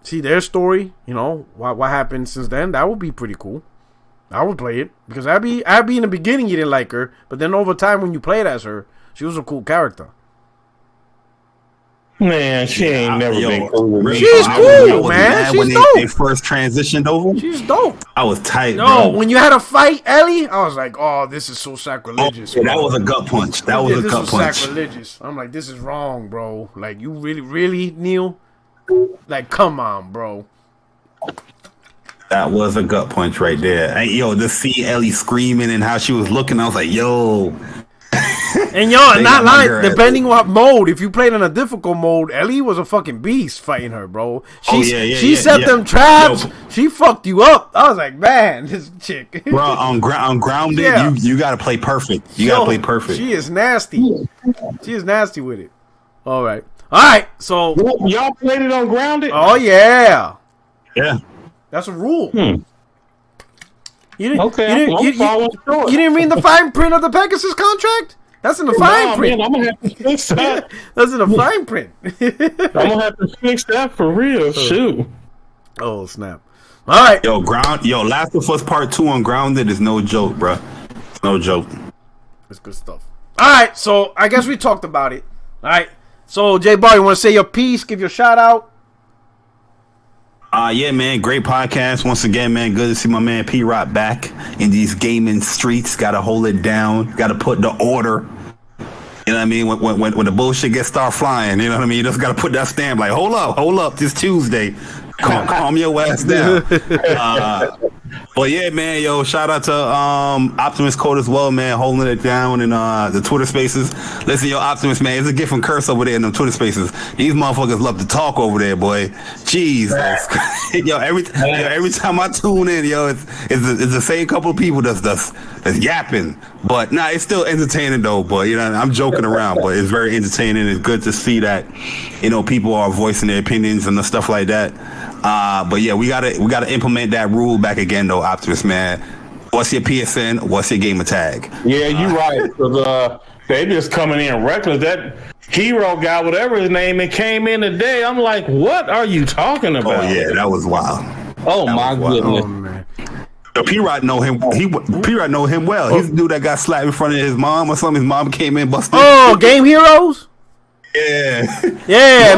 See their story. What happened since then. That would be pretty cool. I would play it because Abby in the beginning you didn't like her, but then over time when you played as her, she was a cool character. Man, she ain't never been cool. She's cool, man. She's dope. They first transitioned over. She's dope. I was tight, no, bro. When you had a fight, Ellie, I was like, oh, this is so sacrilegious. That was a gut punch. That was a gut punch. Sacrilegious. I'm like, this is wrong, bro. Like, you really, Neil? Like, come on, bro. That was a gut punch right there. Hey, yo, to see Ellie screaming and how she was looking, I was like, yo. And yo, not lying, depending on what mode, if you played in a difficult mode, Ellie was a fucking beast fighting her, bro. She set them traps. Yo, she fucked you up. I was like, man, this chick. Bro, on Grounded, you got to play perfect. You got to play perfect. She is nasty. She is nasty with it. All right. So y'all played it on Grounded? Oh yeah. Yeah. That's a rule. You didn't, okay, you didn't read the fine print of the Pegasus contract? That's in the fine print. Man, I'm gonna have to fix that. That's in the fine print. I'm gonna have to fix that for real. Shoot. Oh snap! All right. Yo, Last of Us Part 2 on Grounded is no joke, bro. No joke. It's good stuff. All right, so I guess we talked about it. All right. So J Bar, you want to say your piece? Give your shout out. Yeah, man, great podcast once again, man. Good to see my man P Rock back in these gaming streets. Got to hold it down. Got to put the order. You know what I mean? When the bullshit gets start flying, you know what I mean? You just got to put that stamp. Like, hold up, this Tuesday. Calm your ass down. But yeah, man, yo, shout out to Optimus Code as well, man, holding it down in the Twitter Spaces. Listen, yo, Optimus, man, it's a gift from Curse over there in the Twitter Spaces. These motherfuckers love to talk over there, boy. Jesus, yo, every time I tune in, yo, it's the same couple of people that's yapping. But nah, it's still entertaining though. But you know, I'm joking around, but it's very entertaining. It's good to see that, you know, people are voicing their opinions and the stuff like that. But yeah, we gotta implement that rule back again though, Optimus, man. What's your PSN? What's your gamer tag? Yeah, you're right. Cause they just coming in reckless. That hero guy, whatever his name, it came in today. I'm like, what are you talking about? Oh yeah, that was wild. Oh my goodness. Oh man. P-Rod know him. P-Rod know him well. He's the dude that got slapped in front of his mom or something. His mom came in busted. Oh, Game Heroes. Yeah,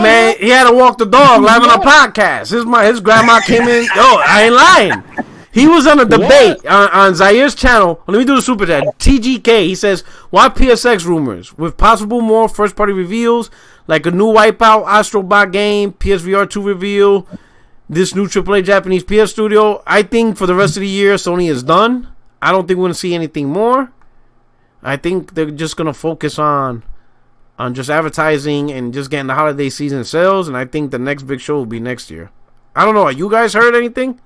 man. He had to walk the dog live on a podcast. His grandma came in. Yo, I ain't lying. He was on a debate on Zair's channel. Let me do the super chat. TGK. He says, "Why PSX rumors with possible more first-party reveals like a new Wipeout Astrobot game, PSVR 2 reveal, this new AAA Japanese PS studio. I think for the rest of the year, Sony is done. I don't think we're gonna see anything more. I think they're just gonna focus on just advertising and just getting the holiday season sales, and I think the next big show will be next year. I don't know. You guys heard anything?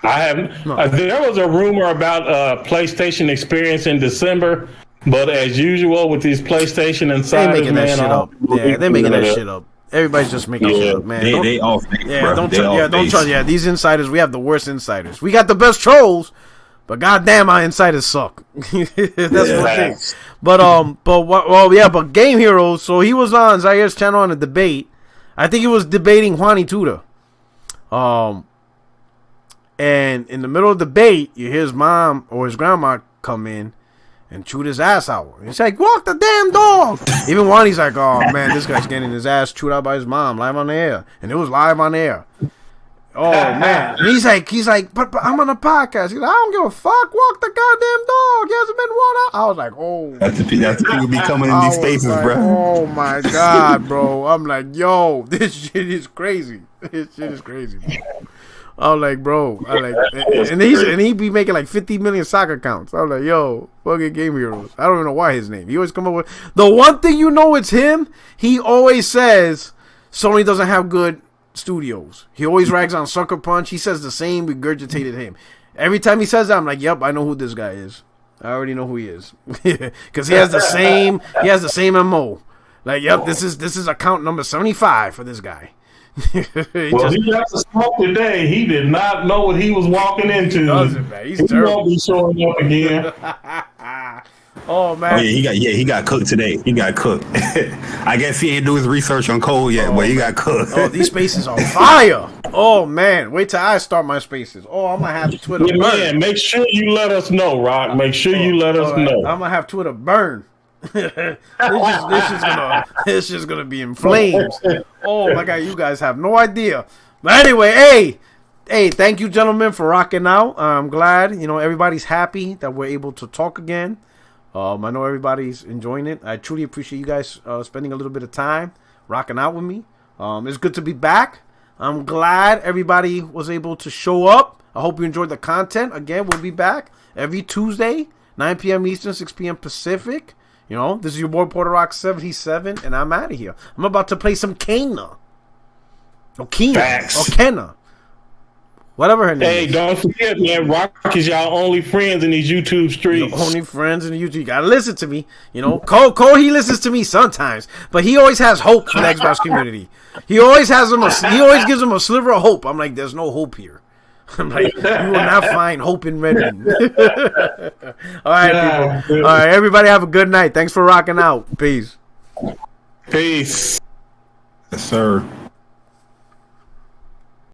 I haven't. No. There was a rumor about PlayStation Experience in December, but as usual with these PlayStation insiders, they're making that shit up. Yeah, they're making that shit up. Everybody's just making shit up, man. They all fake, bro. Don't trust. Yeah, these insiders, we have the worst insiders. We got the best trolls, but goddamn, our insiders suck. That's one thing. But Game Heroes. So he was on Zair's channel on a debate. I think he was debating Juani Tuda. And in the middle of the debate, you hear his mom or his grandma come in and chew his ass out. He's like, walk the damn dog. Even Juani's like, oh man, this guy's getting his ass chewed out by his mom live on the air. And it was live on the air. Oh man. And he's like, but I'm on a podcast. He's like, I don't give a fuck. Walk the goddamn dog. He hasn't been walked out. I was like, oh. That's the people be coming in these spaces, like, bro. Oh my God, bro. I'm like, yo, this shit is crazy. This shit is crazy, bro. I'm like, bro. And he be making like 50 million soccer accounts. I'm like, yo, fucking Game Heroes. I don't even know why his name. He always come up with the one thing you know it's him. He always says Sony doesn't have good studios. He always rags on Sucker Punch. He says the same regurgitated him. Every time he says that, I'm like, yep, I know who this guy is. I already know who he is because he has the same MO. Like, yep, this is account number 75 for this guy. He got to smoke today. He did not know what he was walking into. Doesn't, man. He's terrible. Won't be showing up again. Oh man. Oh, he got cooked today. He got cooked. I guess he ain't do his research on Cole yet, but he got cooked. Oh, these spaces are fire. Oh man, wait till I start my spaces. Oh, I'm gonna have Twitter burn. Man, make sure you let us know, Rock. Make sure you let us know. I'm gonna have Twitter burn. This is gonna be in flames. Oh my god, you guys have no idea. But anyway, hey, thank you, gentlemen, for rocking out. I'm glad everybody's happy that we're able to talk again. I know everybody's enjoying it. I truly appreciate you guys spending a little bit of time rocking out with me. It's good to be back. I'm glad everybody was able to show up. I hope you enjoyed the content. Again, we'll be back every Tuesday, 9 p.m. Eastern, 6 p.m. Pacific. This is your boy Porter Rock 77, and I'm out of here. I'm about to play some Kena. Or Kena. Whatever her name is. Hey, don't forget, man, Rock is y'all only friends in these YouTube streets. Only friends in the YouTube. You gotta listen to me. Cole, he listens to me sometimes, but he always has hope for the Xbox community. He always gives them a sliver of hope. I'm like, there's no hope here. I'm like, you will not find hope in Redmond. All right, people. All right, everybody have a good night. Thanks for rocking out. Peace. Peace. Yes, sir.